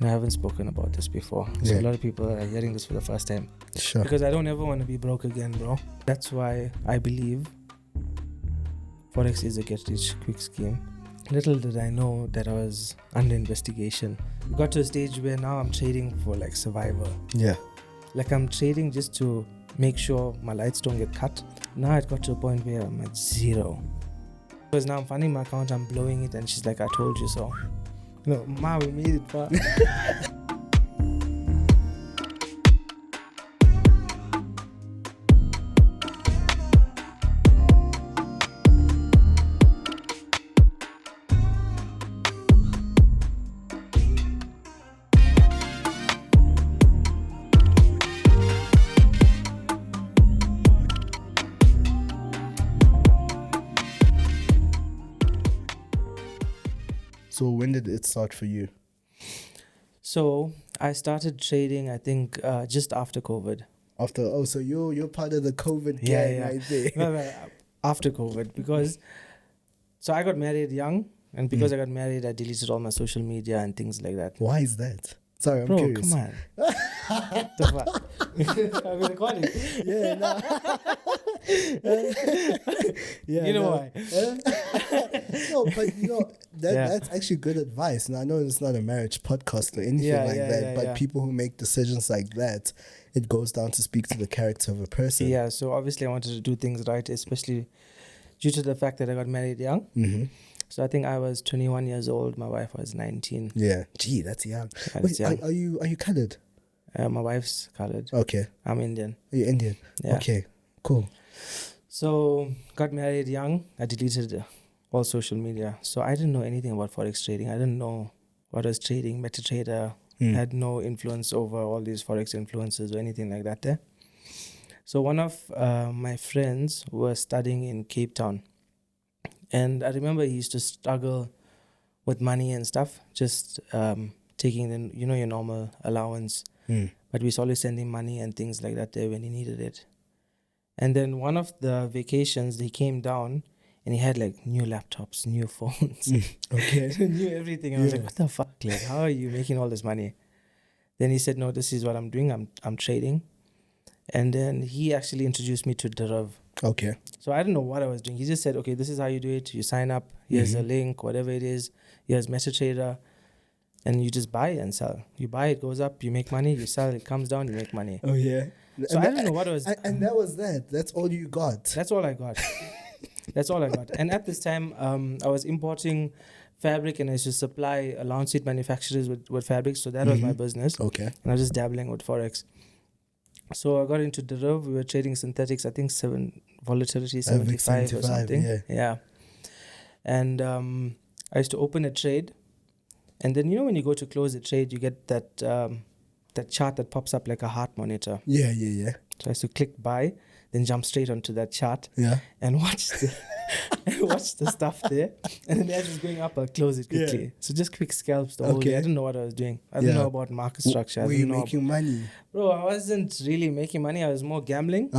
I haven't spoken about this before. So a lot of people are hearing this for the first time. Sure. Because I don't ever want to be broke again, bro. That's why I believe Forex is a get-rich-quick scheme. Little did I know that I was under investigation. It got to a stage where now I'm trading for like survival. Yeah. Like I'm trading just to make sure my lights don't get cut. Now it got to a point where I'm at zero. Because now I'm funding my account, I'm blowing it, and she's like, I told you so. No, ma, we made it far. So when did it start for you? So I started trading, I think, just after COVID. So you're part of the COVID gang right there. No, after COVID, because so I got married young, and because I got married, I deleted all my social media and things like that. Why is that? Sorry, I'm Bro, curious. come on. The fuck? I've been recording. Yeah, no. Yeah, you know no. why? No, but that's actually good advice. And I know it's not a marriage podcast or anything that, but people who make decisions like that, it goes down to speak to the character of a person. Yeah, so obviously I wanted to do things right, especially due to the fact that I got married young. Mm-hmm. So I think I was 21 years old. My wife was 19. Yeah. Gee, that's young. That's young. Are you colored? My wife's colored. Okay. I'm Indian. You're Indian? Yeah. Okay, cool. So got married young. I deleted all social media. So I didn't know anything about Forex trading. I didn't know what was trading. MetaTrader had no influence over all these Forex influencers or anything like that there. So one of my friends was studying in Cape Town. And I remember he used to struggle with money and stuff, just taking your normal allowance. But we was always sending money and things like that there when he needed it. And then one of the vacations, he came down and he had like new laptops, new phones. Okay. New everything. And I was like, what the fuck? Like, how are you making all this money? Then he said, no, this is what I'm doing. I'm trading. And then he actually introduced me to Derav. Okay. So I didn't know what I was doing. He just said, okay, this is how you do it. You sign up. Here's a link, whatever it is. Here's MetaTrader. And you just buy and sell. You buy, it goes up, you make money. You sell, it comes down, you make money. Oh, yeah. So I didn't know what I was... And that was that. That's all you got. That's all I got. That's all I got. And at this time, I was importing fabric and I used to supply lawn seat manufacturers with fabric. So that was my business. Okay. And I was just dabbling with Forex. So I got into Derav. We were trading synthetics, I think volatility 75 or something. Yeah. And I used to open a trade. And then, when you go to close the trade, you get that chart that pops up like a heart monitor. Yeah. So I used to click buy, then jump straight onto that chart and watch the stuff there. And then as it's going up, I'll close it quickly. Yeah. So just quick scalps the whole day. I didn't know what I was doing. I didn't know about market structure. Were you making money? Bro, I wasn't really making money. I was more gambling.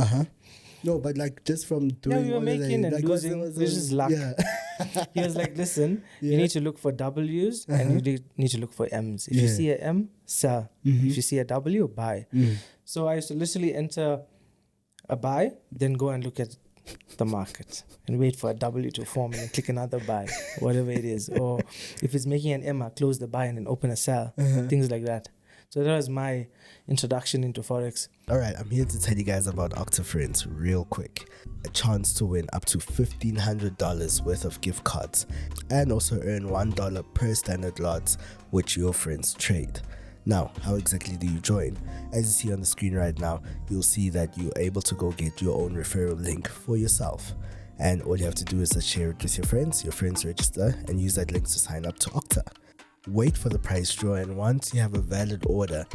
No, but like just from doing we were making and losing. It was just luck. Yeah. He was like, listen, you need to look for W's and you need to look for M's. If you see a M, sell. If you see a W, buy. So I used to literally enter a buy, then go and look at the market and wait for a W to form and then click another buy, whatever it is. Or if it's making an M, I close the buy and then open a sell, things like that. So that was my introduction into Forex. All right, I'm here to tell you guys about Octa Friends real quick. A chance to win up to $1,500 worth of gift cards and also earn $1 per standard lot which your friends trade. Now, how exactly do you join? As you see on the screen right now, you'll see that you're able to go get your own referral link for yourself. And all you have to do is to share it with your friends register, and use that link to sign up to Octa. Wait for the prize draw, and once you have a valid order,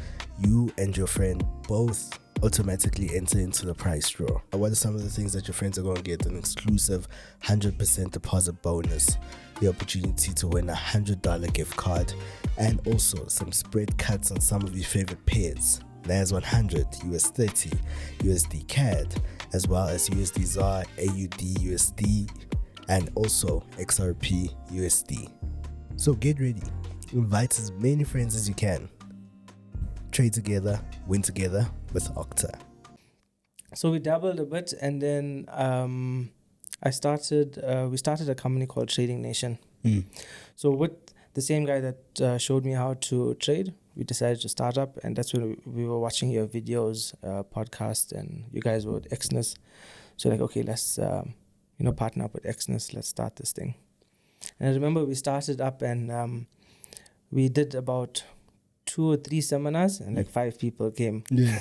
you and your friend both automatically enter into the prize draw. What are some of the things that your friends are going to get? An exclusive 100% deposit bonus, the opportunity to win a $100 gift card, and also some spread cuts on some of your favorite pairs. There's 100, US 30, USD CAD, as well as USD ZAR, AUD USD, and also XRP USD. So get ready. Invite as many friends as you can. trade together, win together with Octa. So we dabbled a bit, and then we started a company called Trading Nation. So with the same guy that showed me how to trade, we decided to start up, and that's when we were watching your videos, podcast, and you guys were with Exness. So like, okay, let's partner up with Exness. Let's start this thing. And I remember we started up, and we did about 2 or 3 seminars, and like 5 people came. Yeah.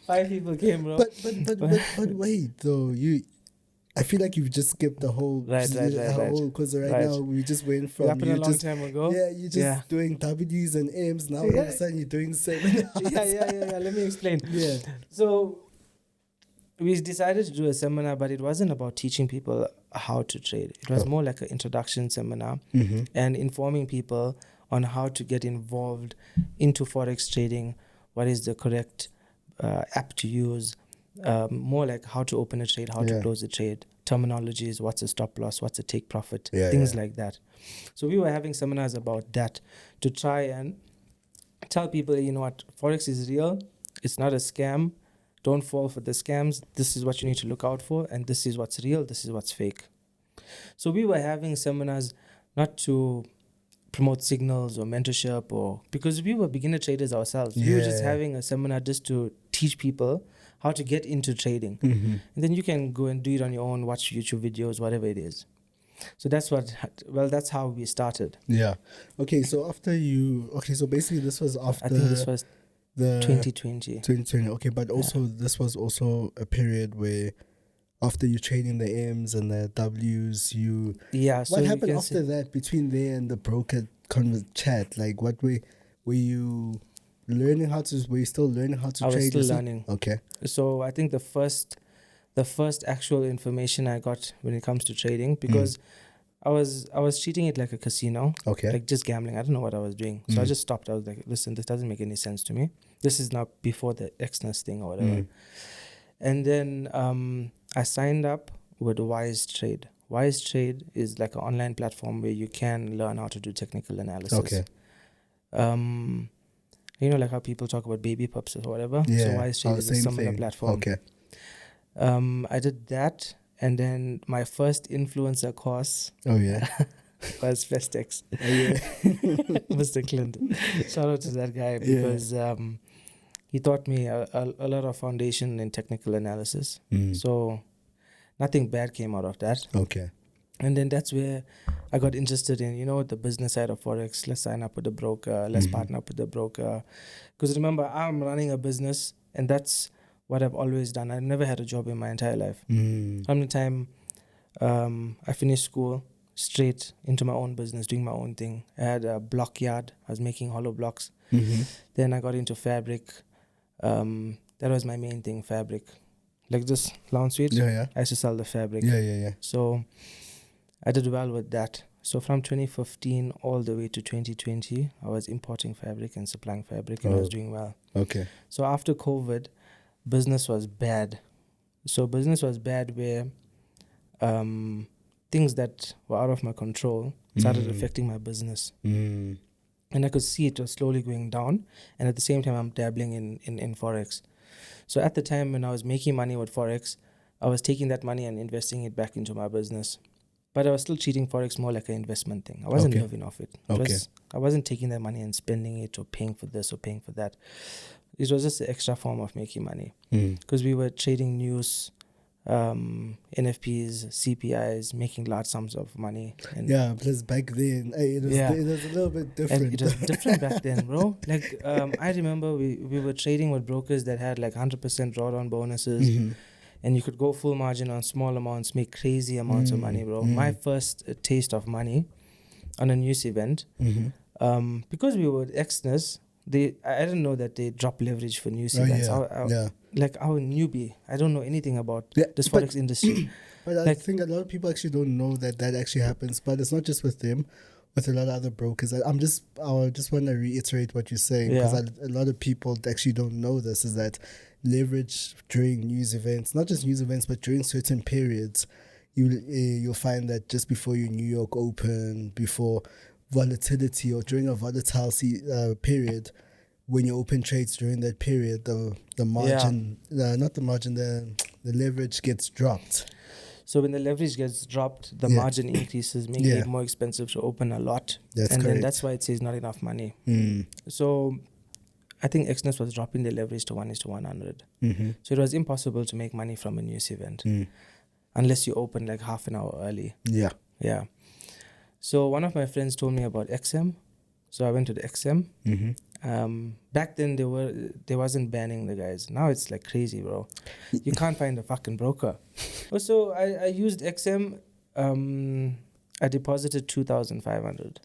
5 people came, bro. But wait, though, I feel like you've just skipped the whole Right. Because now we just went from It happened a long time ago. Yeah, you're just doing W's and M's. Now all of a sudden you're doing seminars. Yeah. Let me explain. Yeah. So we decided to do a seminar, but it wasn't about teaching people how to trade. It was more like an introduction seminar and informing people on how to get involved into Forex trading, what is the correct app to use, more like how to open a trade, how to close a trade, terminologies, what's a stop loss, what's a take profit, things like that. So we were having seminars about that to try and tell people, you know what, Forex is real, it's not a scam, don't fall for the scams, this is what you need to look out for, and this is what's real, this is what's fake. So we were having seminars not to promote signals or mentorship, or because we were beginner traders ourselves. We were just having a seminar just to teach people how to get into trading. And then you can go and do it on your own, watch YouTube videos, whatever it is. So that's how we started. Yeah. Okay, so so basically this was after, I think this was the 2020. Okay, but also this was also a period where after you trading the M's and the W's, what happened after that between there and the broker chat? Like, what were you learning how to? Were you still learning how to trade? I was still learning. Okay. So I think the first actual information I got when it comes to trading, because I was treating it like a casino. Okay. Like just gambling. I don't know what I was doing. So I just stopped. I was like, listen, this doesn't make any sense to me. This is now before the Exness thing or whatever. And then I signed up with Wise Trade. Wise Trade is like an online platform where you can learn how to do technical analysis. Okay. Like how people talk about baby pups or whatever. Yeah. So Wise Trade is a similar platform. Okay. I did that, and then my first influencer course. Oh yeah. was Festex. Oh yeah. Mr. Clinton. Shout out to that guy because he taught me a lot of foundation in technical analysis. So nothing bad came out of that. Okay. And then that's where I got interested in, the business side of Forex. Let's sign up with the broker. Let's partner up with the broker. Because remember, I'm running a business, and that's what I've always done. I've never had a job in my entire life. From the time I finished school, straight into my own business, doing my own thing. I had a block yard. I was making hollow blocks. Then I got into fabric. That was my main thing, fabric. Like this lawn suite. I used to sell the fabric. So I did well with that. So from 2015 all the way to 2020, I was importing fabric and supplying fabric, and I was doing well. Okay. So after COVID, business was bad. So business was bad where things that were out of my control started affecting my business. And I could see it was slowly going down. And at the same time, I'm dabbling in Forex. So at the time when I was making money with Forex, I was taking that money and investing it back into my business. But I was still treating Forex more like an investment thing. I wasn't living off it. I wasn't taking that money and spending it or paying for this or paying for that. It was just an extra form of making money. Because we were trading news, NFPs, CPIs, making large sums of money. And plus back then, it was a little bit different. And it was different back then, bro. Like, I remember we were trading with brokers that had like 100% drawdown bonuses. And you could go full margin on small amounts, make crazy amounts of money, bro. My first taste of money on a news event, because we were Exness, I didn't know that they drop leverage for news events. Like, I was a newbie. I don't know anything about this Forex industry. But I think a lot of people actually don't know that actually happens. But it's not just with them, with a lot of other brokers. I just want to reiterate what you're saying, because a lot of people actually don't know this, is that leverage during news events, not just news events, but during certain periods, you'll find that just before your New York Open, before volatility, or during a volatile period, when you open trades during that period, the margin, not the margin, the leverage gets dropped. So when the leverage gets dropped, the margin increases, making it more expensive to open a lot. That's and correct. then that's why it says not enough money. So I think Exness was dropping the leverage to 1:100. So it was impossible to make money from a news event unless you open like half an hour early. Yeah. So one of my friends told me about XM. So I went to the XM. Back then there wasn't banning the guys. Now it's like crazy, bro. You can't find a fucking broker. So I used XM. I deposited 2,500.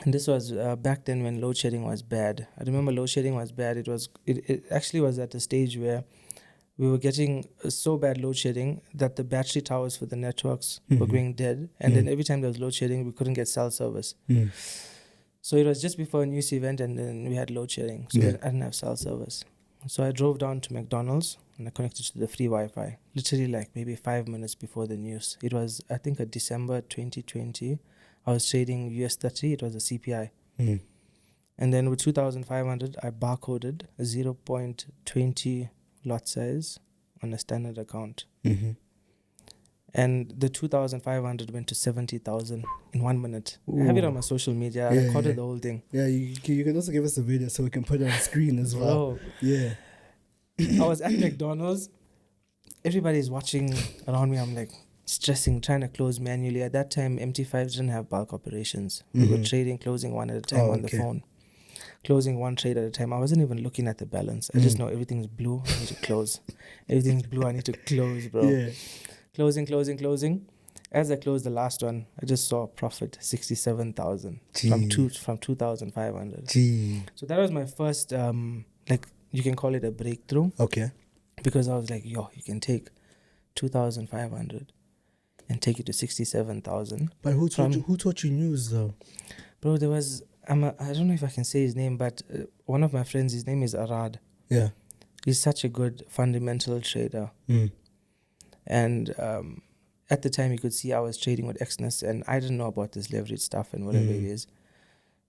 And this was back then when load shedding was bad. I remember load shedding was bad. It actually was at a stage where we were getting so bad load shedding that the battery towers for the networks were going dead. And then every time there was load shedding, we couldn't get cell service. So it was just before a news event, and then we had load shedding. So I didn't have cell service. So I drove down to McDonald's and I connected to the free Wi-Fi. Literally like maybe 5 minutes before the news. It was, I think, December 2020. I was trading US 30. It was a CPI. And then with 2,500, I barcoded a 0.20 lot size on a standard account. And the 2,500 went to 70,000 in 1 minute. Ooh. I have it on my social media. I recorded the whole thing. Yeah, you can also give us a video so we can put it on screen as well. Yeah. I was at McDonald's. Everybody's watching around me. I'm like stressing, trying to close manually. At that time, MT5 didn't have bulk operations. We were trading, closing one at a time on the phone. Closing one trade at a time. I wasn't even looking at the balance. I just know everything's blue. I need to close. Everything's blue. I need to close, bro. Yeah. Closing. As I closed the last one, I just saw a profit, 67,000 from 2,500. So that was my first, like you can call it a breakthrough. Okay. Because I was like, yo, you can take 2,500 and take it to 67,000. But who taught you news though? Bro, there was, I don't know if I can say his name, but one of my friends, his name is Arad. Yeah. He's such a good fundamental trader. And at the time, you could see I was trading with Exness, and I didn't know about this leverage stuff and whatever it is.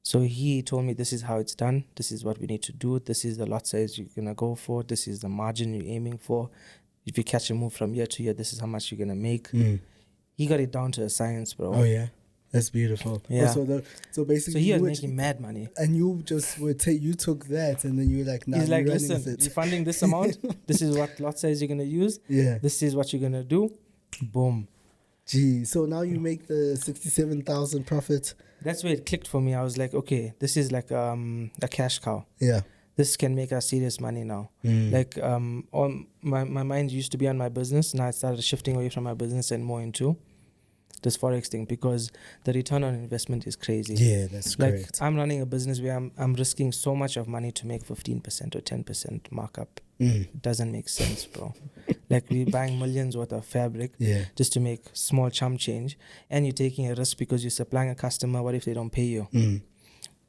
So he told me, this is how it's done. This is what we need to do. This is the lot size you're going to go for. This is the margin you're aiming for. If you catch a move from year to year, this is how much you're going to make. He got it down to a science, bro. Oh, yeah. That's beautiful. Yeah. So basically, so he was making mad money. And you just you took that, and then you were like, nah, he's like, listen, you're funding this amount. This is what lot size you're going to use. Yeah. This is what you're going to do. Boom. Gee, so now you make the 67,000 profit. That's where it clicked for me. I was like, okay, this is like a cash cow. Yeah. This can make us serious money now. Like my mind used to be on my business. Now I started shifting away from my business and more into this Forex thing, because the return on investment is crazy. Yeah, that's correct. Like I'm running a business where I'm risking so much of money to make 15% or 10% markup. It doesn't make sense, bro. Like we're buying millions worth of fabric just to make small chump change, and you're taking a risk because you're supplying a customer. What if they don't pay you?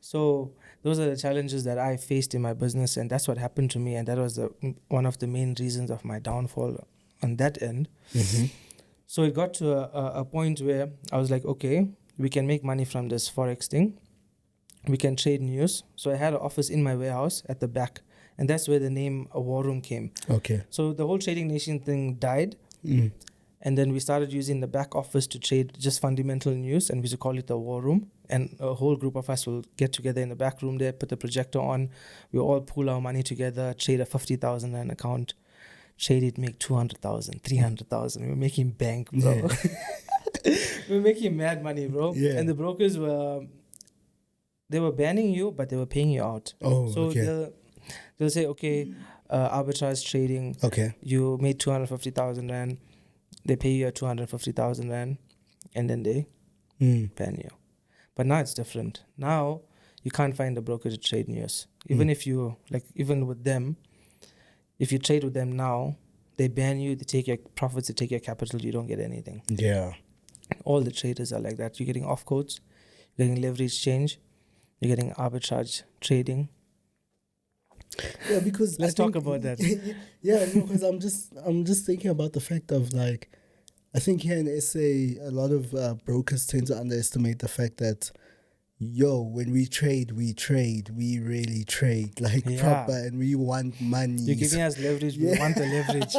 So those are the challenges that I faced in my business, and that's what happened to me, and that was one of the main reasons of my downfall on that end. So it got to a point where I was like, okay, we can make money from this Forex thing. We can trade news. So I had an office in my warehouse at the back, and that's where the name War Room came. Okay. So the whole Trading Nation thing died, and then we started using the back office to trade just fundamental news, and we used to call it the War Room. And a whole group of us will get together in the back room there, put the projector on, we all pool our money together, trade a 50,000 an account. Trade it, make 200,000, 300,000. We were making bank, bro. Yeah. We were making mad money, bro. Yeah. And the brokers were banning you, but they were paying you out. Oh, so okay. They'll say, okay, arbitrage trading. Okay. You made 250,000 rand. They pay you 250,000 rand, and then they ban you. But now it's different. Now you can't find a broker to trade news. Even if you even with them. If you trade with them now, they ban you, they take your profits, they take your capital, you don't get anything. Yeah. All the traders are like that. You're getting off codes, you're getting leverage change, you're getting arbitrage trading. Yeah, because let's talk about that. Yeah, because I'm just thinking about the fact of like, I think here in SA, a lot of brokers tend to underestimate the fact that yo, when we trade, we really trade, like Yeah. proper, and we want money. You're giving us leverage, we want the leverage.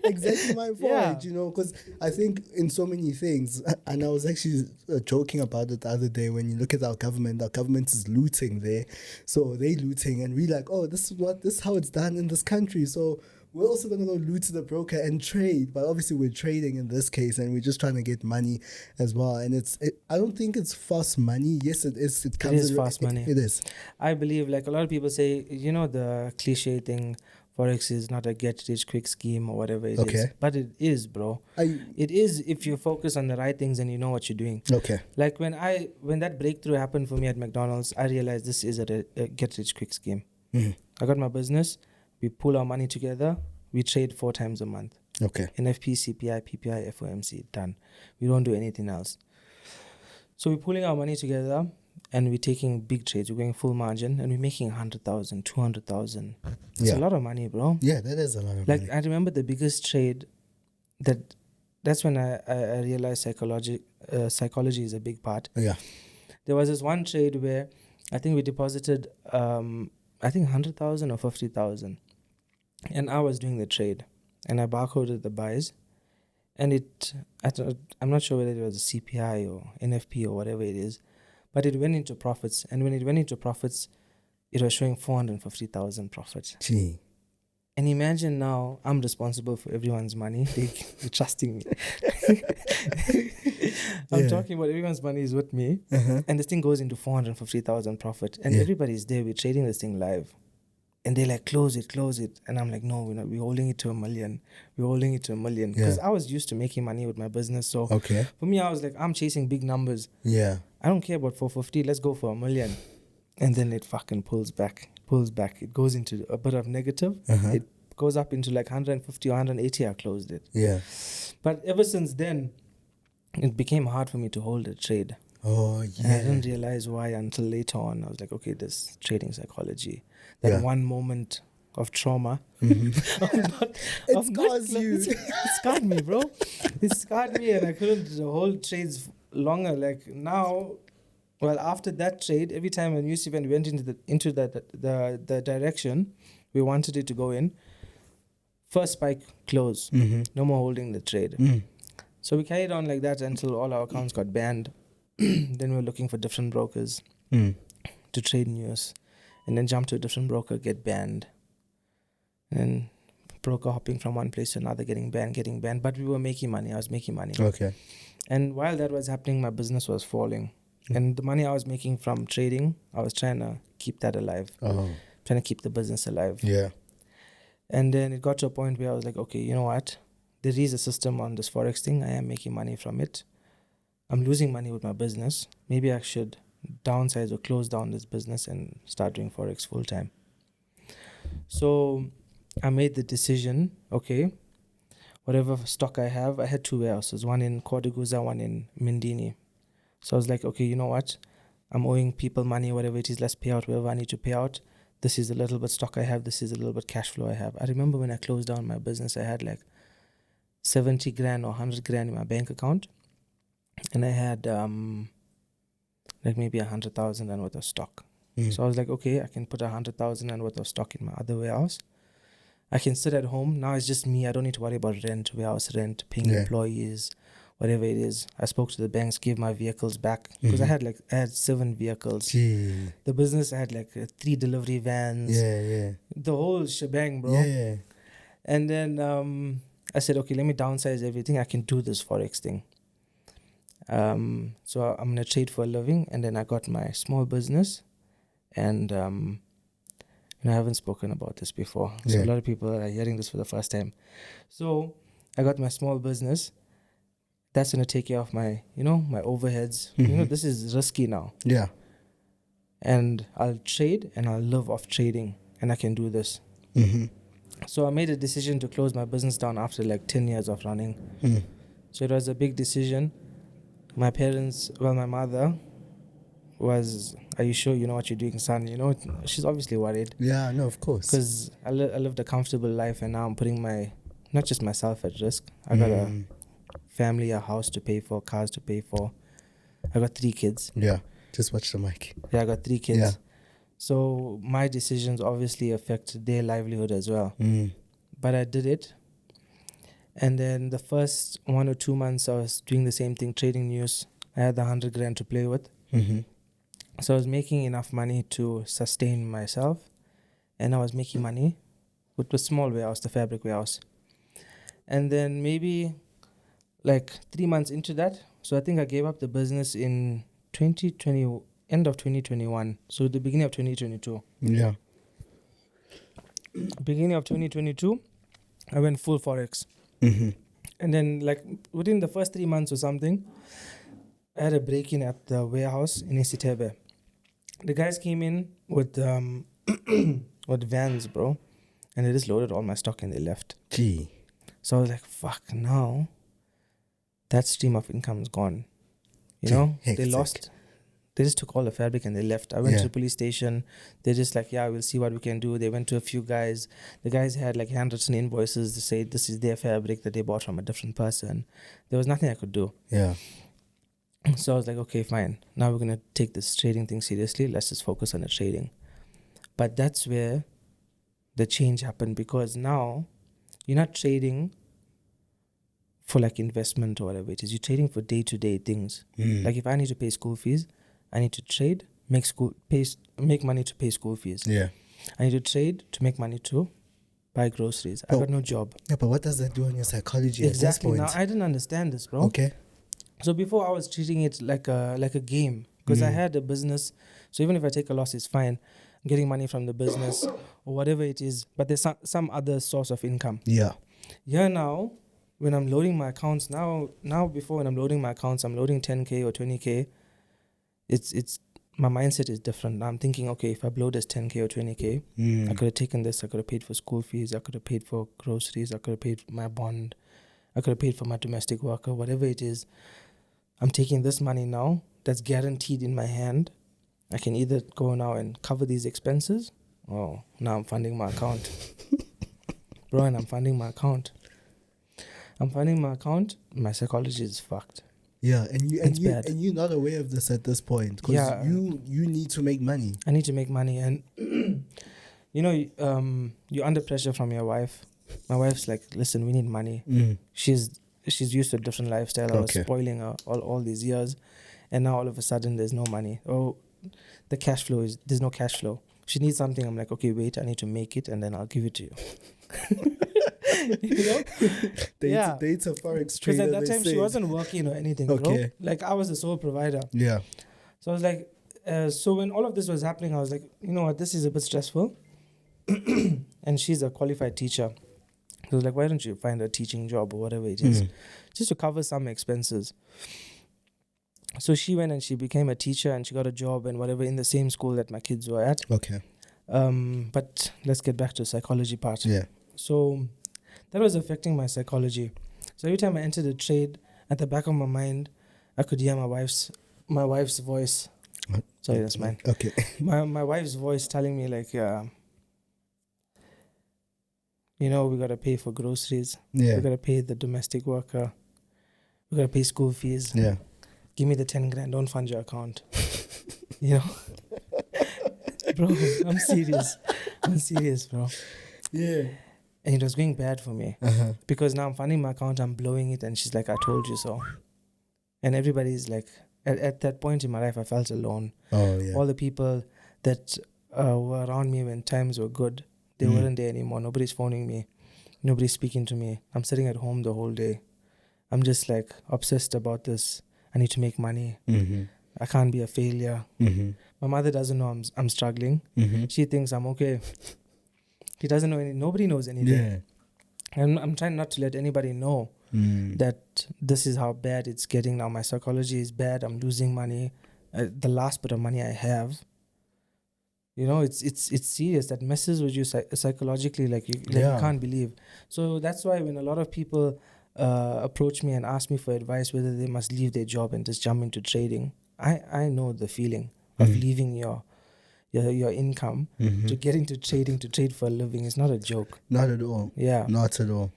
Exactly my point, Yeah. you know, because I think in so many things, and I was actually joking about it the other day, when you look at our government is looting there. So they looting, and we like, oh, this is how it's done in this country. So we're also going to go loot the broker and trade. But obviously we're trading in this case, and we're just trying to get money as well. And I don't think it's fast money. Yes, it is. It is fast money. It is. I believe, like a lot of people say, you know, the cliche thing, Forex is not a get-rich-quick scheme or whatever it is. But it is, bro. It is if you focus on the right things and you know what you're doing. Okay. Like when that breakthrough happened for me at McDonald's, I realized this is a get-rich-quick scheme. Mm-hmm. I got my business. We pull our money together. We trade 4 times a month. Okay. NFP, CPI, PPI, FOMC, done. We don't do anything else. So we're pulling our money together and we're taking big trades. We're going full margin and we're making 100,000, 200,000. It's a lot of money, bro. Yeah, that is a lot of money. Like I remember the biggest trade that's when I realized psychology is a big part. Yeah. There was this one trade where I think we deposited 100,000 or 50,000. And I was doing the trade, and I barcoded the buys, and I'm not sure whether it was a CPI or NFP or whatever it is, but it went into profits. And when it went into profits, it was showing 450,000 profit. Gee. And imagine now I'm responsible for everyone's money. They're trusting me. I'm talking about everyone's money is with me, and this thing goes into 450,000 profit, and everybody's there. We're trading this thing live. And they're like, close it. And I'm like, no, we're holding it to $1 million. We're holding it to $1 million. Because I was used to making money with my business. So for me, I was like, I'm chasing big numbers. Yeah. I don't care about 450. Let's go for $1 million. And then it fucking pulls back. It goes into a bit of negative. It goes up into like 150 or 180. I closed it. Yeah. But ever since then, it became hard for me to hold a trade. Oh, yeah. And I didn't realize why until later on. I was like, okay, this trading psychology. That one moment of trauma. It scarred me, bro. It scarred me, and I couldn't hold trades longer. Like now, well, after that trade, every time a news event went into the direction we wanted it to go in, first spike, close. No more holding the trade. So we carried on like that until all our accounts got banned. Then we were looking for different brokers to trade news. And then jump to a different broker, get banned. And then broker hopping from one place to another, getting banned. But we were making money. I was making money. Okay. And while that was happening, my business was falling. And the money I was making from trading, I was trying to keep that alive. Trying to keep the business alive. Yeah. And then it got to a point where I was like, okay, you know what? There is a system on this Forex thing. I am making money from it. I'm losing money with my business. Maybe I should downsize or close down this business and start doing Forex full time. So I made the decision, okay, whatever stock I have, I had 2 warehouses, one in Kodaguza, one in Mindini. So I was like, okay, you know what? I'm owing people money, whatever it is, let's pay out whatever I need to pay out. This is a little bit stock I have. This is a little bit cash flow I have. I remember when I closed down my business, I had like 70 grand or 100 grand in my bank account. And I had like maybe 100,000 and worth of stock. So I was like, okay, I can put 100,000 and worth of stock in my other warehouse. I can sit at home. Now it's just me. I don't need to worry about rent, warehouse rent, paying employees, whatever it is. I spoke to the banks, gave my vehicles back because I had 7 vehicles. Gee. The business I had like 3 delivery vans. The whole shebang, bro. And then I said, okay, let me downsize everything. I can do this Forex thing. So I'm going to trade for a living. And then I got my small business. And I haven't spoken about this before. So a lot of people are hearing this for the first time. So I got my small business. That's going to take care of my, my overheads. This is risky now. Yeah. And I'll trade and I'll live off trading. And I can do this. So I made a decision to close my business down after like 10 years of running. So it was a big decision. My mother was, are you sure you know what you're doing, son? She's obviously worried. Yeah, no, of course. Because I lived a comfortable life and now I'm putting not just myself at risk. I got a family, a house to pay for, cars to pay for. I got 3 kids. Yeah. Just watch the mic. Yeah, I got 3 kids. Yeah. So my decisions obviously affect their livelihood as well. But I did it. And then the first 1 or 2 months, I was doing the same thing, trading news. I had the 100 grand to play with. So I was making enough money to sustain myself. And I was making money with the small warehouse, the fabric warehouse. And then maybe like 3 months into that, so I think I gave up the business in 2020, end of 2021. So the beginning of 2022. Yeah. Beginning of 2022, I went full Forex. And then like within the first 3 months or something, I had a break-in at the warehouse in Isitebe. The guys came in with with vans, bro. And they just loaded all my stock and they left. Gee. So I was like, fuck, now that stream of income is gone. You know, Hectic. They just took all the fabric and they left. I went to the police station. They're just like, yeah, we'll see what we can do. They went to a few guys. The guys had like handwritten invoices to say this is their fabric that they bought from a different person. There was nothing I could do. Yeah. So I was like, okay, fine. Now we're going to take this trading thing seriously. Let's just focus on the trading. But that's where the change happened, because now you're not trading for like investment or whatever it is. You're trading for day-to-day things. Like if I need to pay school fees, I need to trade, make money to pay school fees. Yeah. I need to trade to make money to buy groceries. I got no job. Yeah, but what does that do on your psychology at this point? Now I didn't understand this, bro. Okay. So before I was treating it like a game, because I had a business. So even if I take a loss, it's fine. I'm getting money from the business or whatever it is. But there's some other source of income. Yeah. Yeah. Now, when I'm loading my accounts, before when I'm loading my accounts, I'm loading 10K or 20K. It's my mindset is different. Now I'm thinking, okay, if I blow this 10K or 20K, I could have taken this. I could have paid for school fees. I could have paid for groceries. I could have paid for my bond. I could have paid for my domestic worker, whatever it is. I'm taking this money now that's guaranteed in my hand. I can either go now and cover these expenses, or now I'm funding my account. Bro, and I'm funding my account. My psychology is fucked. Yeah, and you're not aware of this at this point, because you need to make money. I need to make money, and you know, you're under pressure from your wife. My wife's like, listen, we need money. She's used to a different lifestyle. I was spoiling her all these years, and now all of a sudden there's no money. Oh, there's no cash flow. She needs something. I'm like, okay, wait, I need to make it, and then I'll give it to you. You know? Data Forex trader. Because at that time she wasn't working or anything. Bro. Like I was the sole provider. Yeah. So I was like, so when all of this was happening, I was like, you know what, this is a bit stressful. And she's a qualified teacher. So I was like, why don't you find a teaching job or whatever it is, just to cover some expenses. So she went and she became a teacher and she got a job and whatever in the same school that my kids were at. Okay. But let's get back to the psychology part. Yeah. So that was affecting my psychology. So every time I entered a trade, at the back of my mind, I could hear my wife's voice. Sorry, that's mine. Okay. My wife's voice telling me like, you know, we gotta pay for groceries. Yeah. We gotta pay the domestic worker. We gotta pay school fees. Yeah. Give me the 10 grand. Don't fund your account. You know, bro. I'm serious, bro. Yeah. And it was going bad for me because now I'm funding my account. I'm blowing it, and she's like, "I told you so." And everybody's like, at that point in my life, I felt alone. Oh yeah. All the people that were around me when times were good, they weren't there anymore. Nobody's phoning me. Nobody's speaking to me. I'm sitting at home the whole day. I'm just like obsessed about this. I need to make money. I can't be a failure. My mother doesn't know I'm struggling. She thinks I'm okay. She doesn't know nobody knows anything. Yeah. And I'm trying not to let anybody know that this is how bad it's getting now. My psychology is bad. I'm losing money. The last bit of money I have. You know, it's serious. That messes with you psychologically, like you can't believe. So that's why when a lot of people approach me and ask me for advice whether they must leave their job and just jump into trading, I know the feeling of leaving your income to get into trading, to trade for a living. Is not a joke. Not at all. Yeah. Not at all.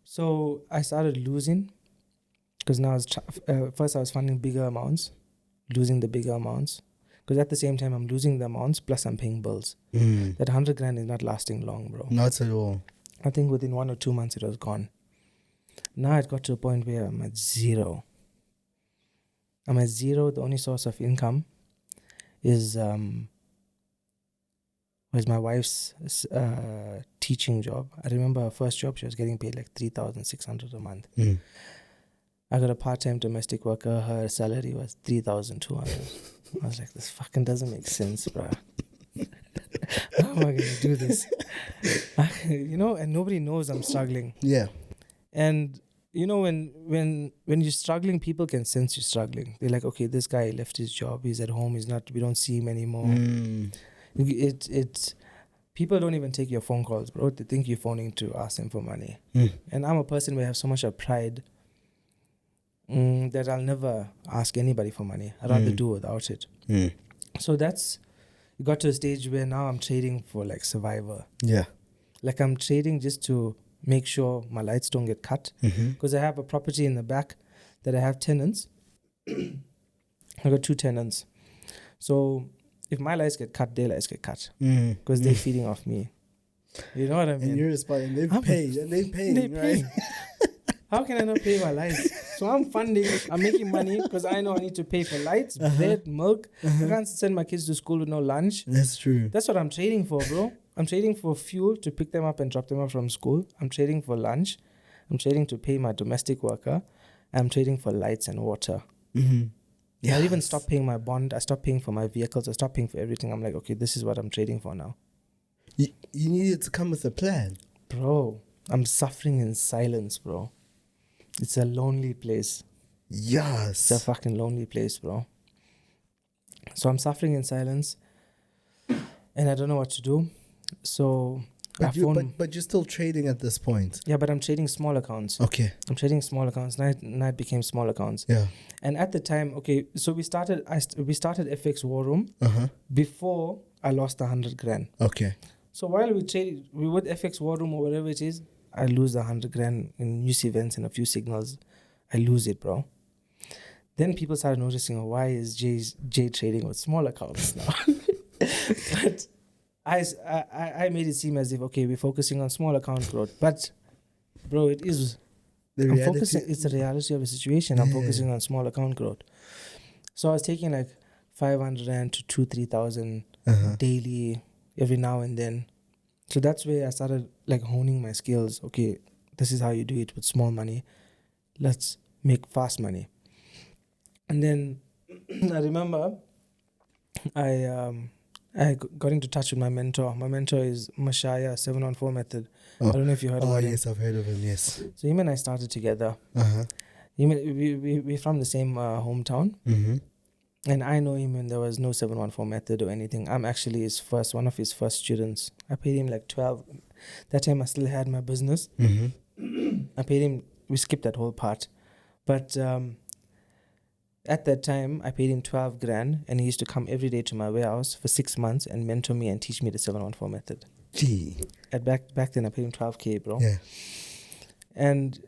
So I started losing because now first I was funding bigger amounts, losing the bigger amounts. Because at the same time, I'm losing the amounts, plus I'm paying bills. That 100 grand is not lasting long, bro. Not at all. I think within 1 or 2 months, it was gone. Now it got to a point where I'm at zero. The only source of income is was my wife's teaching job. I remember her first job, she was getting paid like 3,600 a month. I got a part-time domestic worker, her salary was 3,200. I was like, this fucking doesn't make sense, bro. How am I going to do this? And nobody knows I'm struggling. Yeah. And when you're struggling, people can sense you're struggling. They're like, okay, this guy left his job, he's at home, we don't see him anymore. People don't even take your phone calls, bro. They think you're phoning to ask them for money. And I'm a person where I have so much of pride that I'll never ask anybody for money. I'd rather do without it. So it got to a stage where now I'm trading for like survivor. Yeah. Like I'm trading just to make sure my lights don't get cut. Because I have a property in the back that I have tenants. I got 2 tenants. So if my lights get cut, their lights get cut. Because they're feeding off me. You know what I mean? And you're responding, they've paid, right? How can I not pay my lights? So I'm funding, I'm making money because I know I need to pay for lights, bread, milk. I can't send my kids to school with no lunch. That's true. That's what I'm trading for, bro. I'm trading for fuel to pick them up and drop them off from school. I'm trading for lunch. I'm trading to pay my domestic worker. I'm trading for lights and water. I even stopped paying my bond. I stopped paying for my vehicles. I stopped paying for everything. I'm like, okay, this is what I'm trading for now. You needed to come with a plan. Bro, I'm suffering in silence, bro. It's a lonely place. Yes. It's a fucking lonely place, bro. So I'm suffering in silence and I don't know what to do. So but you're still trading at this point. Yeah, but I'm trading small accounts. Okay. I'm trading small accounts. Now it became small accounts. Yeah. And at the time, okay, so we started FX War Room before I lost 100 grand. Okay. So while we would FX War Room or whatever it is, I lose the 100 grand in news events and a few signals. I lose it, bro. Then people started noticing, why is Jay trading with small accounts now? But I made it seem as if, okay, we're focusing on small account growth. But, bro, it is. It's the reality of the situation. I'm focusing on small account growth. So I was taking like 500 rand to 2,000-3,000 daily every now and then. So that's where I started like honing my skills. Okay, this is how you do it with small money. Let's make fast money. And then I remember I got into touch with my mentor. My mentor is Mashaya 714 method. I don't know if you heard about him. Yes, I've heard of him, yes. So him and I started together. We're from the same hometown. And I know him when there was no 714 method or anything. I'm actually one of his first students. I paid him like 12. That time I still had my business. I paid him, we skipped that whole part. But at that time, I paid him 12 grand and he used to come every day to my warehouse for 6 months and mentor me and teach me the 714 method. Gee. Back then, I paid him 12K, bro. Yeah. And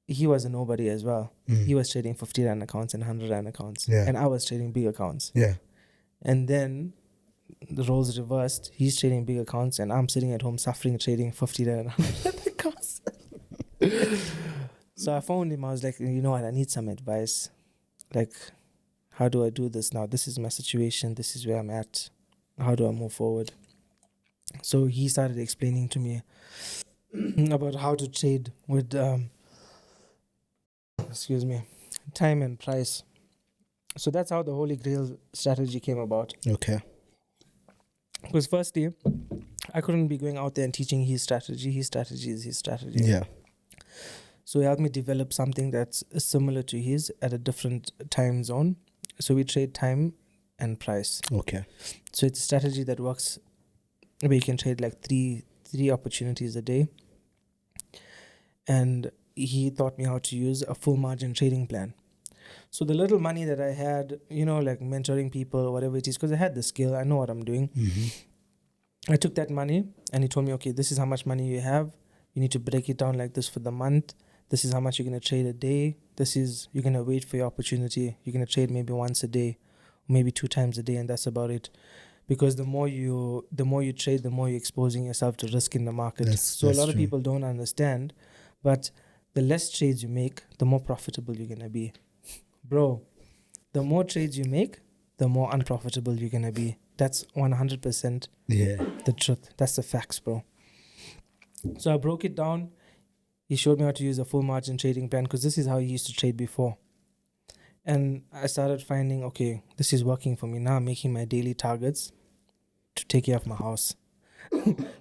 he was a nobody as well. He was trading 50 rand accounts and 100 rand accounts. Yeah. And I was trading big accounts. Yeah. And then the roles reversed. He's trading big accounts and I'm sitting at home suffering trading 50 rand and 100 accounts. So I phoned him. I was like, you know what? I need some advice. Like, how do I do this now? This is my situation. This is where I'm at. How do I move forward? So he started explaining to me about how to trade with time and price. So that's how the Holy Grail strategy came about. Okay. Because firstly, I couldn't be going out there and teaching his strategy. His strategy is his strategy. Yeah. So he helped me develop something that's similar to his at a different time zone. So we trade time and price. Okay. So it's a strategy that works where you can trade like three opportunities a day. And he taught me how to use a full margin trading plan. So the little money that I had, like mentoring people or whatever it is, because I had the skill, I know what I'm doing. I took that money and he told me, okay, this is how much money you have. You need to break it down like this for the month. This is how much you're going to trade a day. You're going to wait for your opportunity. You're going to trade maybe once a day, maybe 2 times a day, and that's about it. Because the more you trade, the more you're exposing yourself to risk in the market. So a lot of people don't understand, but the less trades you make, the more profitable you're going to be. Bro, the more trades you make, the more unprofitable you're going to be. That's 100% the truth. That's the facts, bro. So I broke it down. He showed me how to use a full margin trading plan because this is how he used to trade before. And I started finding, okay, this is working for me. Now I'm making my daily targets to take care of my house.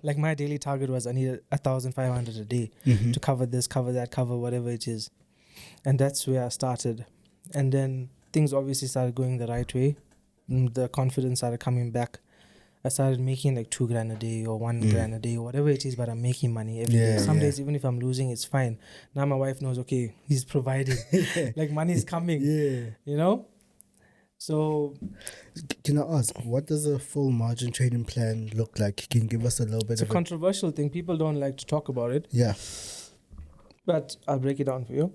Like my daily target was I need 1,500 a day to cover this, cover that, cover whatever it is. And that's where I started. And then things obviously started going the right way. The confidence started coming back. I started making like 2 grand a day or 1 grand a day or whatever it is, but I'm making money every day. Some days, even if I'm losing, it's fine. Now my wife knows, okay, he's providing. Like money is coming, you know? So... Can I ask, what does a full margin trading plan look like? Can you give us a little bit It's a controversial thing. People don't like to talk about it. Yeah. But I'll break it down for you.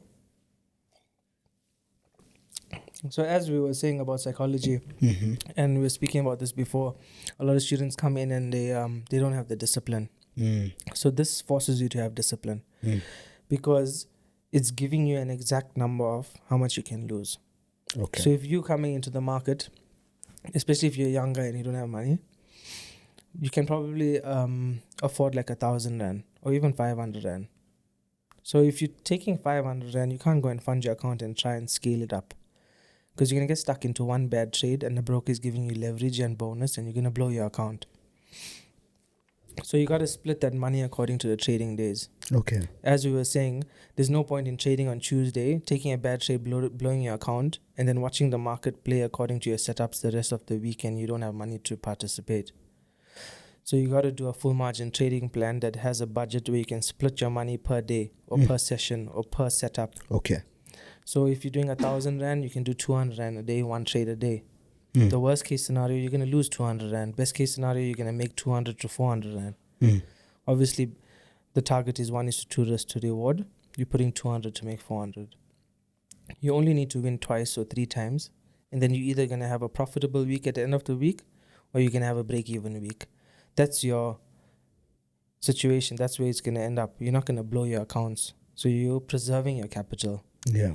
So as we were saying about psychology, and we were speaking about this before, a lot of students come in and they don't have the discipline. So this forces you to have discipline because it's giving you an exact number of how much you can lose. Okay. So if you're coming into the market, especially if you're younger and you don't have money, you can probably afford like 1,000 rand or even 500 rand. So if you're taking 500 rand, you can't go and fund your account and try and scale it up. Because you're going to get stuck into one bad trade and the broker is giving you leverage and bonus and you're going to blow your account. So you got to split that money according to the trading days. Okay. As we were saying, there's no point in trading on Tuesday, taking a bad trade, blowing your account, and then watching the market play according to your setups the rest of the week and you don't have money to participate. So you got to do a full margin trading plan that has a budget where you can split your money per day or per session or per setup. Okay. So if you're doing 1,000 rand, you can do 200 rand a day, 1 trade a day. The worst case scenario, you're going to lose 200 rand. Best case scenario, you're going to make 200 to 400 rand. Obviously, the target is 1:2 risk to reward. You're putting 200 to make 400. You only need to win twice or 3 times. And then you're either going to have a profitable week at the end of the week or you're going to have a break-even week. That's your situation. That's where it's going to end up. You're not going to blow your accounts. So you're preserving your capital. Yeah.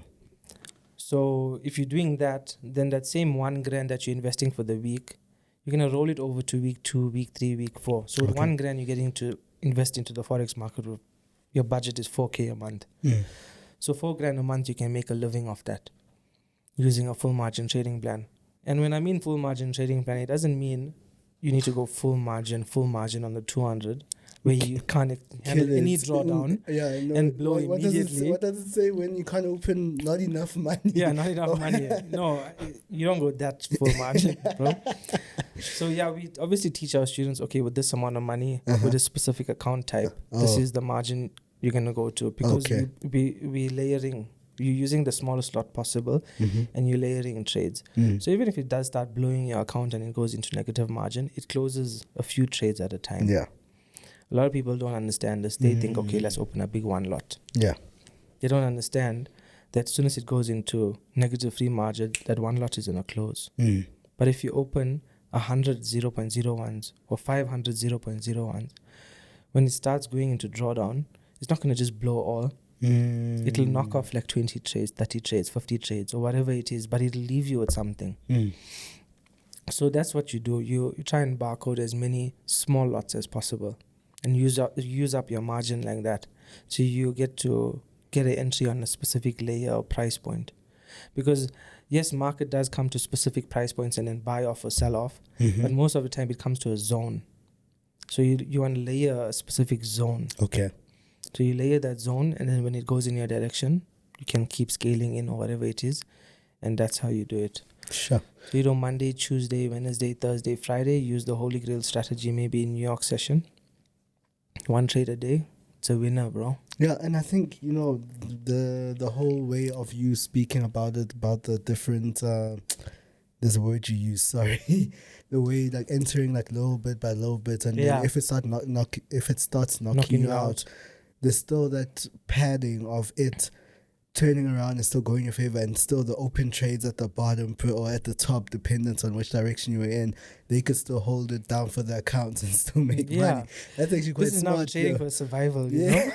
So if you're doing that, then that same 1 grand that you're investing for the week, you're going to roll it over to week 2, week 3, week 4. So with 1 grand, you're getting to invest into the Forex market. Your budget is 4K a month. So 4 grand a month, you can make a living off that using a full margin trading plan. And when I mean full margin trading plan, it doesn't mean you need to go full margin on the 200. Where you can't handle any drawdown and blow immediately. What does it say when you can't open not enough money? Yeah, not enough money. No, you don't go that full margin, bro. So yeah, we obviously teach our students, okay, with this amount of money, with a specific account type, this is the margin you're going to go to. Because we layering, you're using the smallest lot possible and you're layering in trades. So even if it does start blowing your account and it goes into negative margin, it closes a few trades at a time. Yeah. A lot of people don't understand this. They think, okay, let's open a big 1 lot. Yeah. They don't understand that as soon as it goes into negative free margin, that 1 lot is going to close. But if you open 100 0.01s or 500 0.01s, when it starts going into drawdown, it's not going to just blow all. It'll knock off like 20 trades, 30 trades, 50 trades or whatever it is, but it'll leave you with something. So that's what you do. You try and barcode as many small lots as possible. And use up your margin like that. So you get an entry on a specific layer or price point. Because yes, market does come to specific price points and then buy off or sell off. But most of the time it comes to a zone. So you want to layer a specific zone. Okay. So you layer that zone and then when it goes in your direction, you can keep scaling in or whatever it is. And that's how you do it. Sure. So you do Monday, Tuesday, Wednesday, Thursday, Friday, use the Holy Grail strategy maybe in New York session. 1 trade a day, it's a winner, bro. Yeah, and I think, the whole way of you speaking about it, about the different, there's a word you use, sorry, the way like entering like little bit by little bit, and then if it starts knocking you out, there's still that padding of it turning around and still going in your favor, and still the open trades at the bottom or at the top, dependent on which direction you were in, they could still hold it down for the accounts and still make money. That's actually quite This is smart. not trading for survival, you know?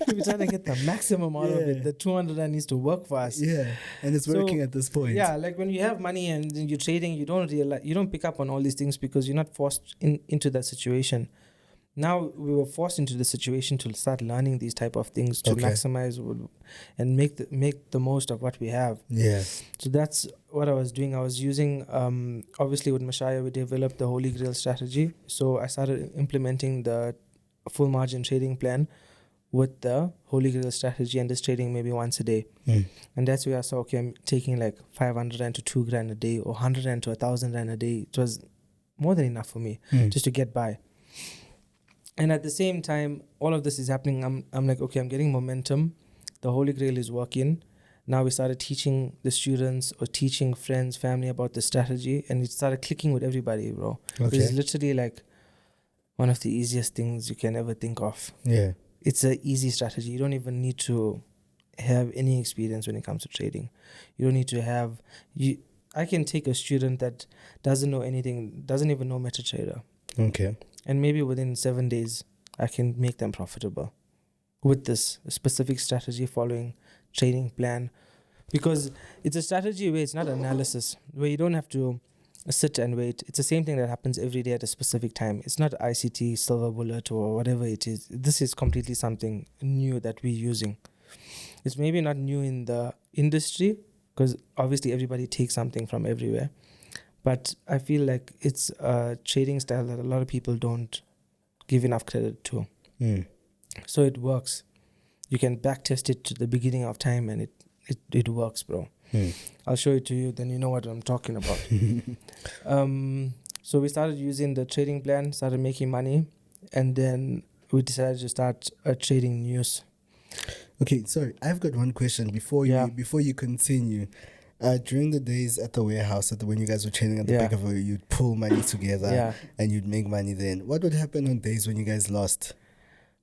We're trying to get the maximum out of it. The 200 rand needs to work for us. Yeah, and it's working at this point. Yeah, like when you have money and then you're trading, you don't realize, you don't pick up on all these things because you're not forced into that situation. Now we were forced into the situation to start learning these type of things to maximize and make the most of what we have. Yeah. So that's what I was doing. I was using, obviously with Mashaya, we developed the Holy Grail strategy. So I started implementing the full margin trading plan with the Holy Grail strategy and just trading maybe once a day. And that's where I saw, okay, I'm taking like 500 rand to 2 grand a day, or 100 rand to 1,000 rand a day. It was more than enough for me just to get by. And at the same time, all of this is happening. I'm like, okay, I'm getting momentum. The Holy Grail is working. Now we started teaching the students or teaching friends, family about the strategy, and it started clicking with everybody, bro. It's literally like one of the easiest things you can ever think of. Yeah. It's an easy strategy. You don't even need to have any experience when it comes to trading. You don't need to have... I can take a student that doesn't know anything, doesn't even know MetaTrader. Okay. And maybe within 7 days, I can make them profitable with this specific strategy following trading plan. Because it's a strategy where it's not analysis, where you don't have to sit and wait. It's the same thing that happens every day at a specific time. It's not ICT, silver bullet, or whatever it is. This is completely something new that we're using. It's maybe not new in the industry, because obviously everybody takes something from everywhere. But I feel like it's a trading style that a lot of people don't give enough credit to. So it works. You can backtest it to the beginning of time and it works, bro. I'll show it to you, then you know what I'm talking about. So we started using the trading plan, started making money, and then we decided to start trading news. Okay, sorry. I've got one question before you continue. During the days at the warehouse, when you guys were trading at the back of it, you'd pull money together and you'd make money then. What would happen on days when you guys lost?